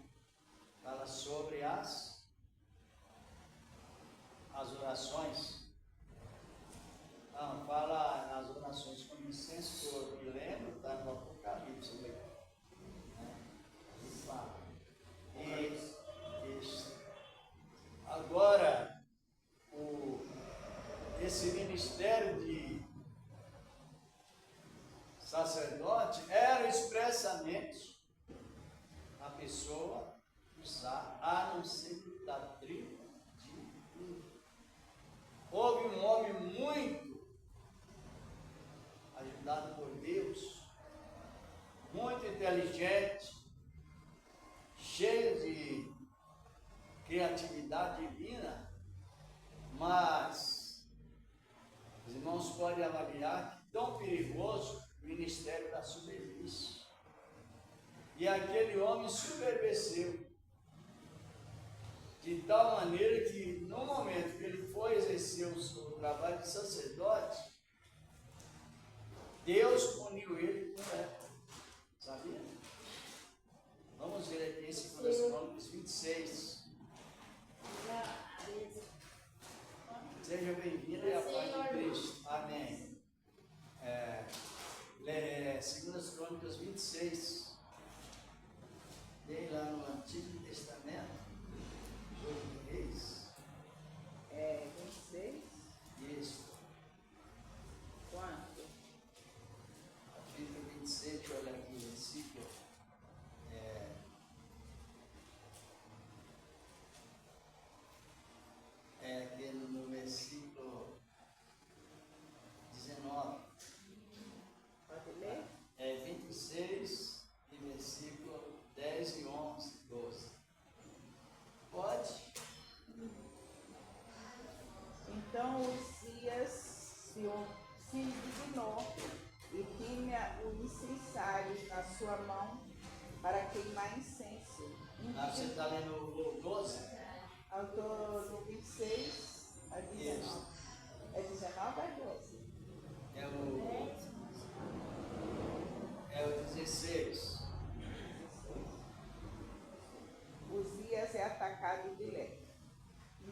Fala sobre as orações. Não, fala as orações como incenso, que eu me lembro, está no Apocalipse. Né? E fala. Isso. Agora, esse ministério de sacerdote era expressamente a pessoa usar, a não ser da tribo de Judá. Houve um homem muito ajudado por Deus, muito inteligente, cheio de criatividade divina, mas os irmãos podem avaliar que tão perigoso o ministério da superfície. E aquele homem superverseu de tal maneira que, no momento que ele foi exercer o seu trabalho de sacerdote, Deus puniu ele com lepra. Sabia? Vamos ver aqui em 2 Crônicas 26. Seja bem-vindo e a paz de Cristo. Amém. 2 Crônicas 26. Tem lá no Antigo Testamento. Reis. 26? Isso. Quanto? Capítulo 26, deixa eu olhar aqui o versículo. Aqui no versículo 19. Pode ler? 26 e versículo 10 e 11, 12. Pode? Então Uzias se indignou e tinha o incensário na sua mão para queimar incenso. Você está lendo o 12? Eu estou no 26 a 19. Isso. É 19 ou 12? É o 16. Uzias é atacado de lepra.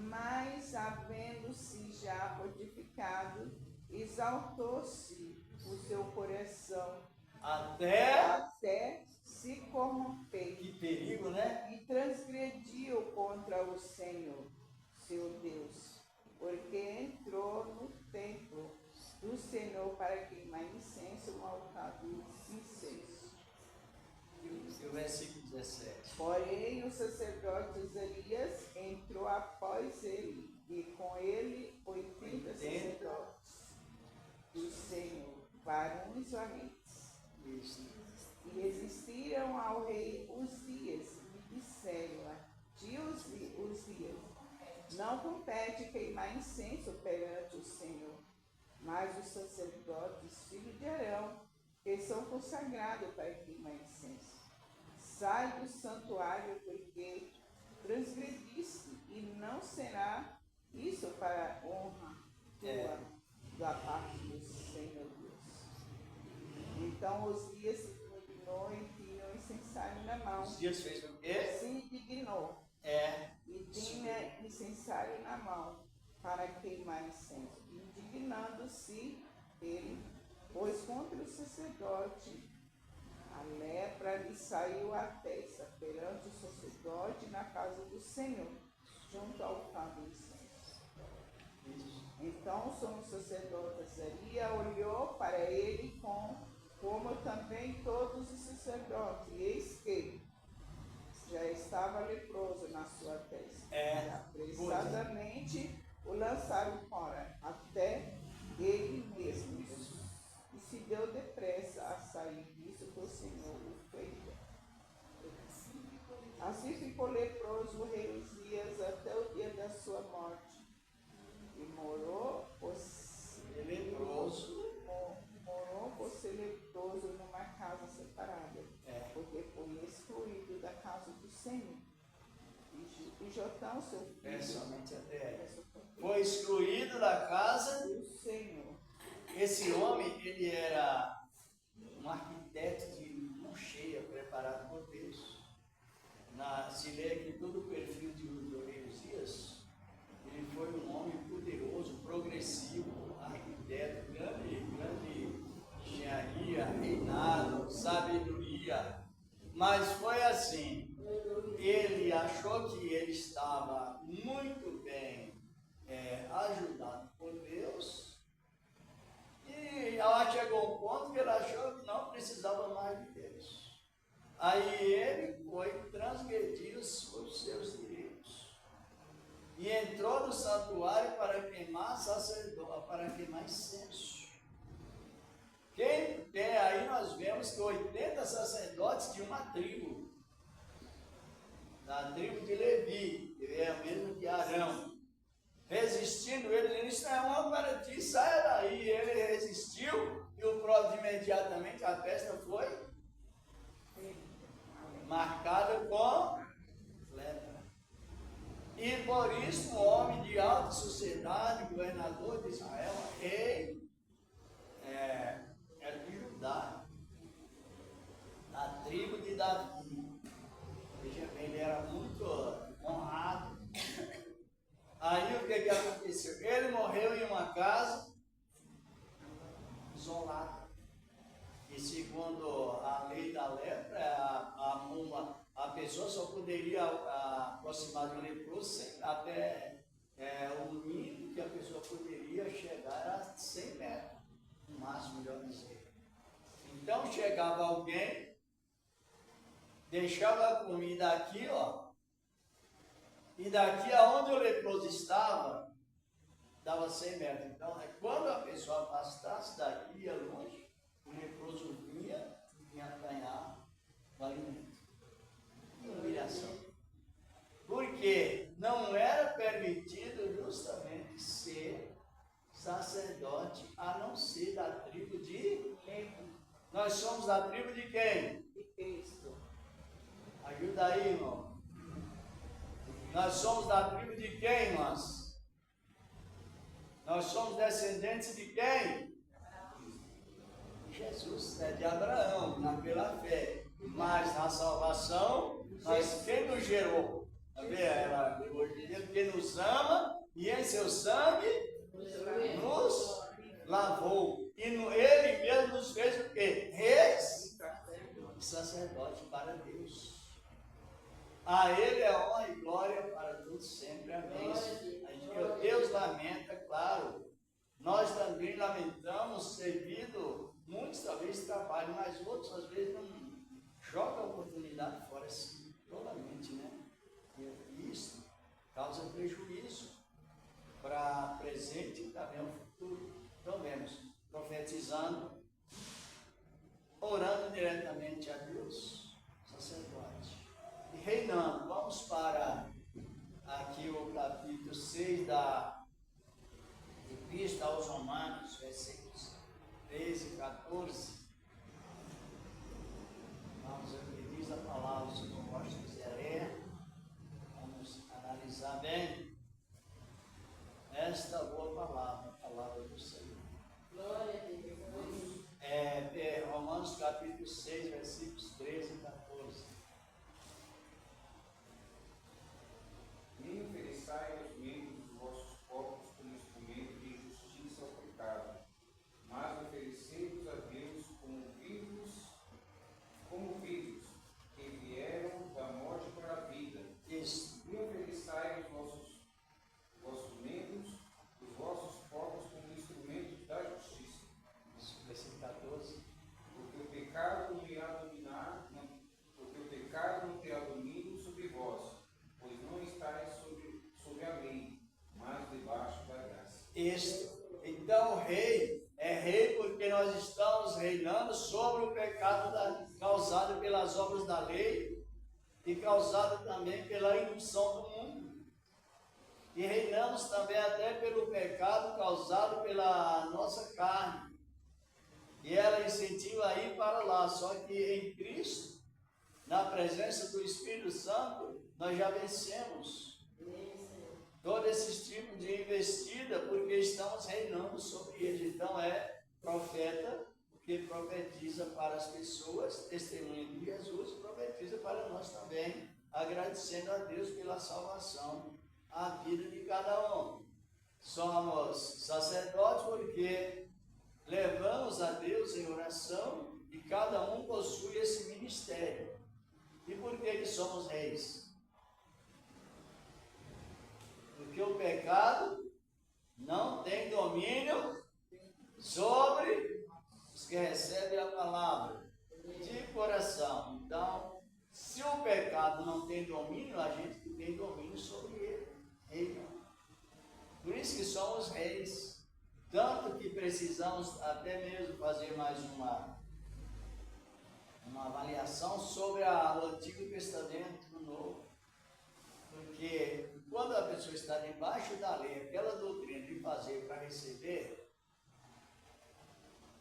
Mas, havendo-se já fortificado, exaltou-se o seu coração até se corromper. Que perigo, né? E transgrediu contra o Senhor, seu Deus, porque entrou no templo do Senhor para queimar incenso no altar do incenso. E o versículo 17. Porém, o sacerdote Uzzias entrou após ele, e com ele 80 sacerdotes do Senhor, varões valentes. Isso. E resistiram ao rei Uzias e disseram a ti, Uzias, não compete queimar incenso perante o Senhor, mas os sacerdotes, filhos de Arão, que são consagrados para queimar incenso. Sai do santuário, porque transgrediste, e não será isso para honra tua da parte do Senhor Deus. Então Osias se indignou e tinha o incensário na mão. Osias fez o quê? Se indignou e tinha incensário na mão para queimar incenso. Indignando-se ele, pois contra o sacerdote a lepra lhe saiu à testa perante o sacerdote na casa do Senhor, junto ao altar do incenso. Então o sumo sacerdote Azaria olhou para ele como também todos os sacerdotes, e eis que já estava leproso na sua testa. E apressadamente o lançaram fora, até ele mesmo. E se deu depressa a sair disso que o Senhor o fez. Assim ficou leproso o rei Uzias até o dia da sua morte. E morou por ser leproso numa casa separada, porque foi excluído da casa do Senhor. E Jotão, seu filho, Somente até foi excluído da casa do Senhor. Esse homem, ele era um arquiteto de mão cheia, preparado por Deus. Se lê aqui todo o perfil do rei Uzias, ele foi um homem poderoso, progressivo, arquiteto, grande engenharia, reinado, sabedoria. Mas foi assim, ele achou que ele estava muito bem ajudado por Deus. E ela chegou um ponto que ele achou que não precisava mais de Deus. Aí ele foi transgredir os seus direitos. E entrou no santuário para queimar incenso. Quem tem aí, nós vemos que 80 sacerdotes de uma tribo. Da tribo de Levi, que é o mesmo de Arão. Resistindo, ele disse, isso é uma para ti, saia daí. Ele resistiu e o próprio imediatamente a festa foi marcada com lepra. E por isso um homem de alta sociedade, governador de Israel, rei de Judá, da tribo de Davi. Veja bem, ele era muito honrado. Aí o que aconteceu? Ele morreu em uma casa isolada. E segundo a lei da lepra, a pessoa só poderia aproximar de um leproso até o mínimo que a pessoa poderia chegar era 100 metros, no máximo, melhor dizer. Então chegava alguém, deixava a comida aqui, e daqui aonde o leproso estava, dava 100 metros. Então, quando a pessoa afastasse daqui, ia longe, o leproso vinha apanhar o alimento. Que humilhação. Porque não era permitido justamente ser sacerdote, a não ser da tribo de Levi. Nós somos da tribo de quem? De Cristo. Ajuda aí, irmão. Nós somos da tribo de quem, irmãs? Nós somos descendentes de quem? Jesus, de Abraão, pela fé. Mas na salvação, quem nos gerou? Ele nos ama e em seu sangue nos lavou. E ele mesmo nos fez o quê? Reis e sacerdote para Deus. A ele é honra e glória para todos sempre. Amém. Deus lamenta, claro. Nós também lamentamos devido, muitos talvez trabalham, mas outros às vezes não jogam a oportunidade fora assim, totalmente, né? E isso causa prejuízo para presente e também o futuro. Então vemos, profetizando, orando diretamente a Deus, sacerdote. E reinando, vamos para aqui o capítulo 6 da Epístola aos Romanos, versículos 13 e 14. Vamos ver o que diz a palavra, se não gosta de quiser ler. Vamos analisar bem esta boa palavra, a palavra do Senhor. Glória a Deus. capítulo 6, versículos 13 e 14. Nem ofereçai aos membros dos vossos corpos como instrumento de justiça ao pecado, mas oferecei-vos a Deus como vivos, que vieram da morte para a vida. Isso. E ofereçai os vossos membros, os vossos corpos como instrumentos da justiça. Isso, versículo 14. Porque o pecado não terá domínio sobre vós, pois não estáis sobre a lei, mas debaixo da graça. Isto. Então, o rei é rei porque nós estamos reinando sobre o pecado causado pelas obras da lei e causado também pela indução do mundo. E reinamos também até pelo pecado causado pela nossa carne. E ela incentiva a ir para lá, só que em Cristo, na presença do Espírito Santo, nós já vencemos todo esse tipo de investida, porque estamos reinando sobre ele. Então é profeta que profetiza para as pessoas, testemunha de Jesus, profetiza para nós também, agradecendo a Deus pela salvação, a vida de cada um. Somos sacerdotes porque levamos a Deus em oração e cada um possui esse ministério. E por que somos reis? Porque o pecado não tem domínio sobre os que recebem a palavra de coração. Então, se o pecado não tem domínio, a gente tem domínio sobre ele. Reino. Por isso que somos reis. Tanto que precisamos até mesmo fazer mais uma avaliação sobre o Antigo Testamento e o Novo. Porque quando a pessoa está debaixo da lei, aquela doutrina de fazer para receber,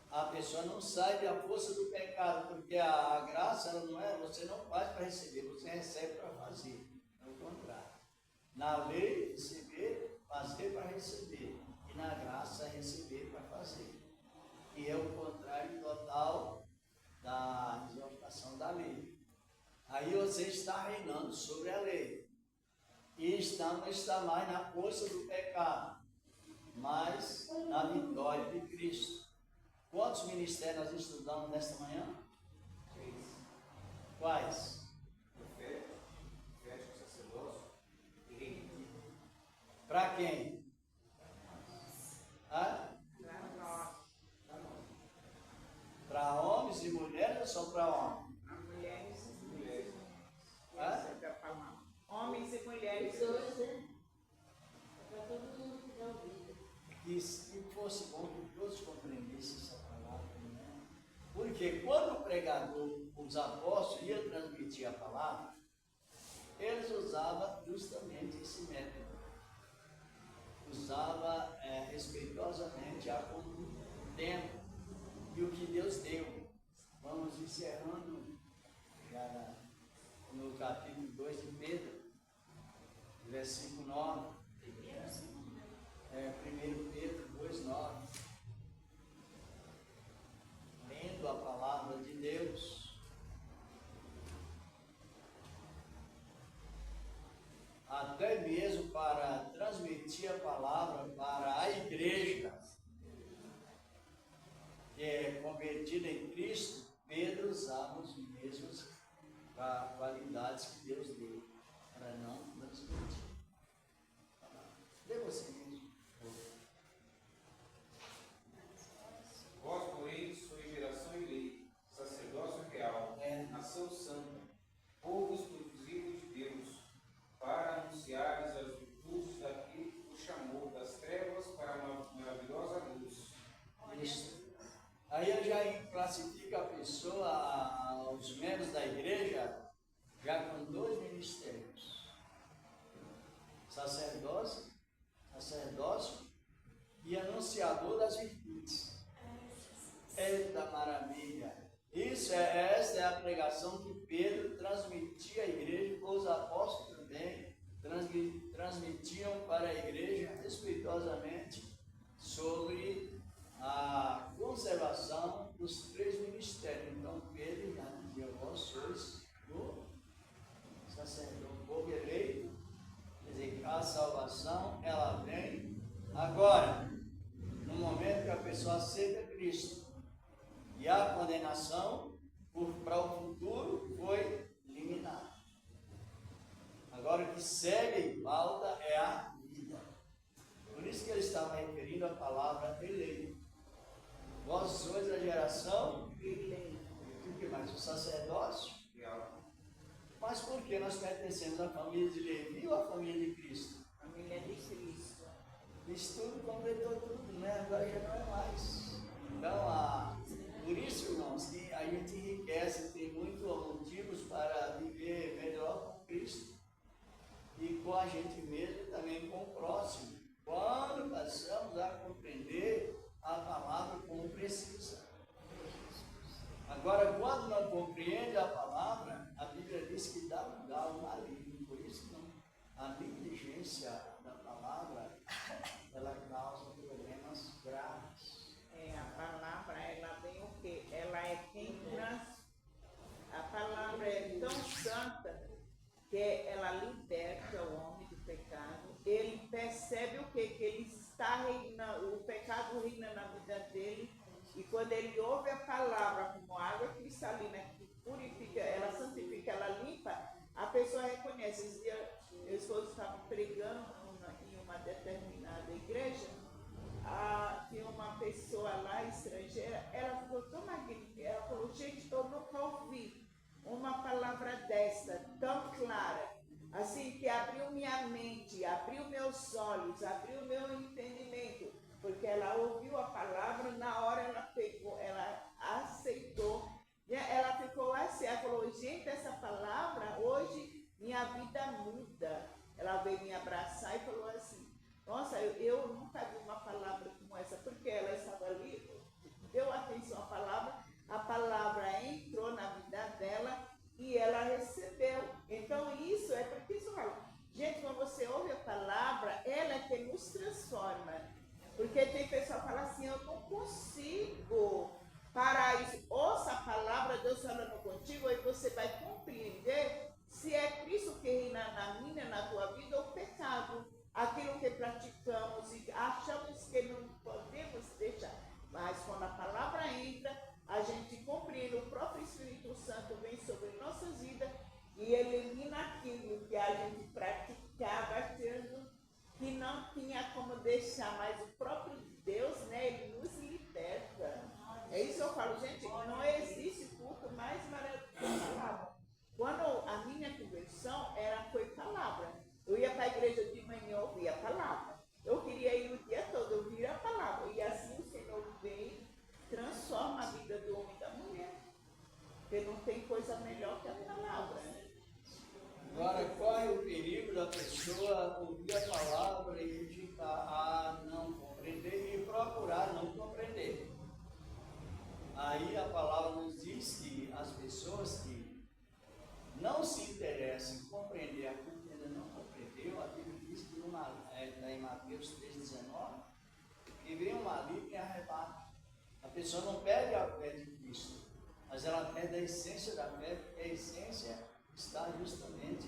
a pessoa não sai da força do pecado, porque a graça ela não é, você não faz para receber, você recebe para fazer. É o contrário. Na lei, receber, fazer para receber. E na graça, receber para fazer. E é o contrário total da exaltação da lei. Aí você está reinando sobre a lei. E não está mais na força do pecado, mas na vitória de Cristo. Quantos ministérios nós estudamos nesta manhã? 3. Quais? Profético, sacerdócio e rei. Para quem? Para homens e mulheres ou só para homens? Mulheres e mulheres. Hã? Homens e mulheres. Para todo mundo que dá ouvido. Que se fosse bom que todos compreendessem essa palavra, né? Porque quando o pregador, os apóstolos, iam transmitir a palavra, eles usavam justamente esse método. Usava respeitosamente a tempo e o que Deus deu. Vamos encerrando já no capítulo 2 de Pedro, versículo 9. 1 Pedro 2,9. Lendo a palavra de Deus, até mesmo para transmitir a palavra para a igreja que é convertida em Cristo, Pedro usava os mesmos qualidades que Deus deu para não transmitir. Lê você mesmo. Vós, porém, sois geração eleita, sacerdócio real, nação santa, povo exclusivo de Deus, para anunciares as virtudes daquele que vos chamou das trevas para uma maravilhosa luz. Isso. Aí ele já classifica a pessoa, os membros da igreja, já com 2 ministérios: sacerdócio e anunciador das virtudes. Eita maravilha! Essa é a pregação que Pedro transmitia à igreja, os apóstolos também transmitiam para a igreja respeitosamente sobre a conservação dos 3 ministérios. Então, geração para o futuro foi eliminado. Agora o que segue em pauta é a vida. Por isso que ele estava referindo a palavra eleito. Vós sois a geração eleita. O que mais? O sacerdócio? Mas por que nós pertencemos à família de Levi ou à família de Cristo? Família de Cristo. Isso tudo completou tudo, né? Agora já não é mais. Então, por isso, irmãos, que a gente enriquece, tem muitos motivos para viver melhor com Cristo e com a gente mesmo e também com o próximo. Quando passamos a compreender a palavra como precisa. Agora, quando não compreende a palavra, a Bíblia diz que dá lugar ao maligno. Por isso, não, a negligência da palavra, ela causa problemas graves. A palavra, ela vem o quê? Ela é quem A palavra é tão santa que ela liberta o homem do pecado. Ele percebe o quê? Que ele está reinando, o pecado reina na vida dele. E quando ele ouve a palavra como água cristalina que purifica, ela santifica, ela limpa, a pessoa reconhece. Esse dia, meu esposo estava pregando em uma determinada igreja, tinha uma pessoa lá estrangeira, ela ficou tão magnífica, ela falou, gente, eu nunca ouvi uma palavra desta, tão clara, assim, que abriu minha mente, abriu meus olhos, abriu meu entendimento. Porque ela ouviu a palavra, na hora ela pegou, ela aceitou, ela ficou assim, ela falou, gente, essa palavra, hoje minha vida muda. Ela veio me abraçar e falou assim, nossa, eu nunca vi uma palavra como essa, porque ela estava ali, deu atenção à palavra, a palavra entrou na vida dela e ela recebeu. Então isso é porque isso fala, gente, quando você ouve a palavra, ela é que nos transforma. Porque tem pessoa que fala assim, eu não consigo parar isso. Ouça a palavra, Deus falando contigo, e você vai compreender se é Cristo que reina na minha, na tua vida, ou pecado. Aquilo que praticamos e achamos que não podemos deixar. Mas quando a palavra entra, a gente compreende, o próprio Espírito Santo vem sobre nossas vidas e elimina aquilo que a gente praticava, achando que não tinha como deixar, mas o próprio Deus, né, ele nos liberta. É isso que eu falo, gente, não existe culto mais maravilhoso que a palavra. Quando a minha conversão foi palavra. Eu ia para a igreja de manhã e ouvia a palavra. Eu queria ir o dia todo, eu ouvia a palavra. E assim o Senhor vem, transforma a vida do homem e da mulher. Porque não tem coisa melhor que a palavra. Agora, corre o perigo da pessoa ouvir a palavra e ficar a não compreender e procurar não compreender. Aí a palavra nos diz que as pessoas que não se interessam em compreender aquilo que ainda não compreendeu, a Bíblia diz que em Mateus 3,19, que vem um maligno e arrebata. A pessoa não perde a fé de Cristo, mas ela perde a essência da fé, porque a essência está justamente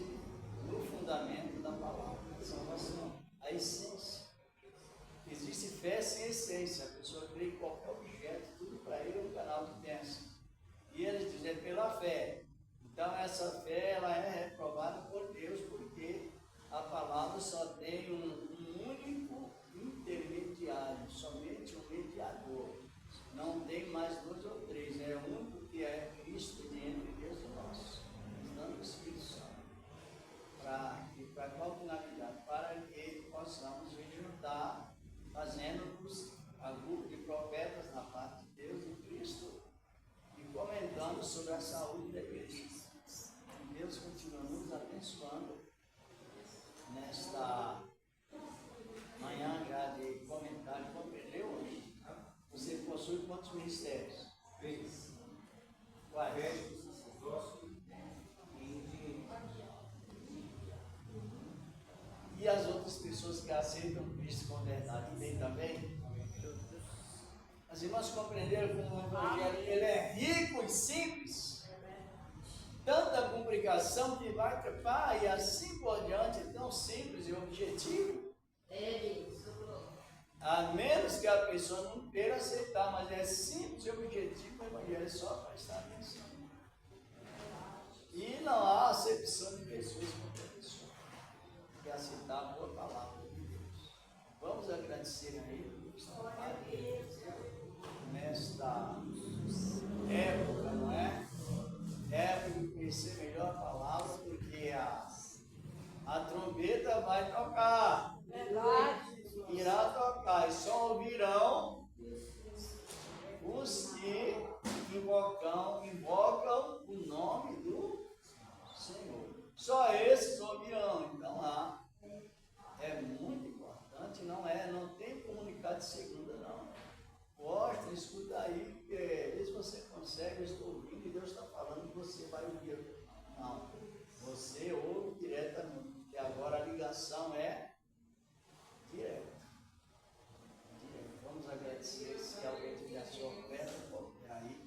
no fundamento da palavra da salvação, a essência. Existe fé sem essência, a pessoa crê em qualquer objeto, tudo para ele é um canal de bênção. E eles dizem pela fé. Então essa fé ela é reprovada por Deus, porque a palavra só tem um único intermediário, somente um mediador. Não tem mais dois ou três, é o único que é Cristo entre Deus e nós. Dando o Espírito Santo. Para qual finalidade? Para que possamos nos juntar, fazendo-nos a grupo de profetas na parte de Deus e Cristo e comentando sobre a saúde da igreja. Deus continua nos abençoando nesta manhã já de comentário. Compreendeu hoje? Você possui quantos ministérios? 3. Quais? Médico, sacerdócio e direito. E as outras pessoas que aceitam Cristo com verdade tem também? As irmãs compreenderam como o Evangelho ele é rico e simples? Tanta complicação que vai trepar e assim por diante, tão simples e objetivo. A menos que a pessoa não queira aceitar, mas é simples e objetivo, o Evangelho é só prestar atenção. E não há acepção de pessoas com outra pessoa. Que aceitar a boa palavra de Deus. Vamos agradecer a Ele nesta época, não é? Época de conhecer melhor a palavra, porque a trombeta vai tocar. Verdade. Irá tocar, e só ouvirão os que invocam o nome do Senhor. Só esses ouvirão. Então lá é muito importante, não tem comunicado de segunda, não. Gosta, escuta aí, porque às vezes você consegue, eu estou ouvindo e Deus está falando, você vai ouvir. Não, você ouve diretamente, porque agora a ligação é direta. Vamos agradecer, se alguém tiver a sua oferta, pode ter aí.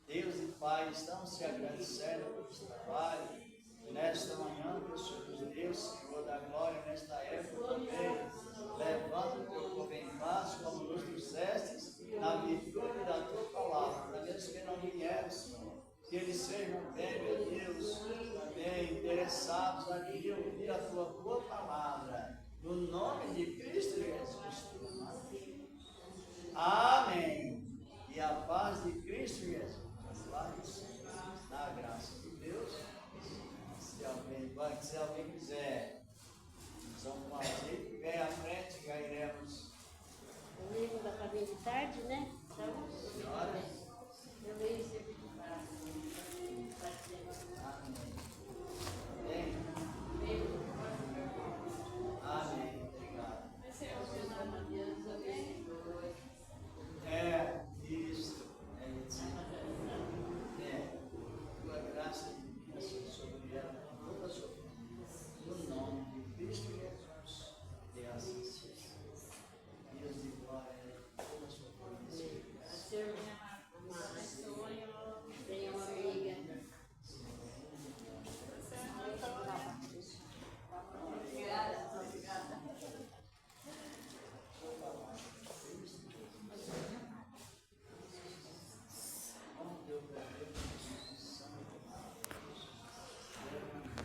Deus e Pai, estamos te agradecendo pelo seu trabalho. Nesta manhã, Senhor Deus, Senhor da glória, nesta época também, levando o teu povo em paz, como nos trouxestes, na virtude da tua palavra, para aqueles que não vieram, Senhor, que eles sejam bem, meu Deus, também interessados em ouvir a tua boa palavra, no nome de Cristo Jesus. Amém. E a paz de Cristo Jesus.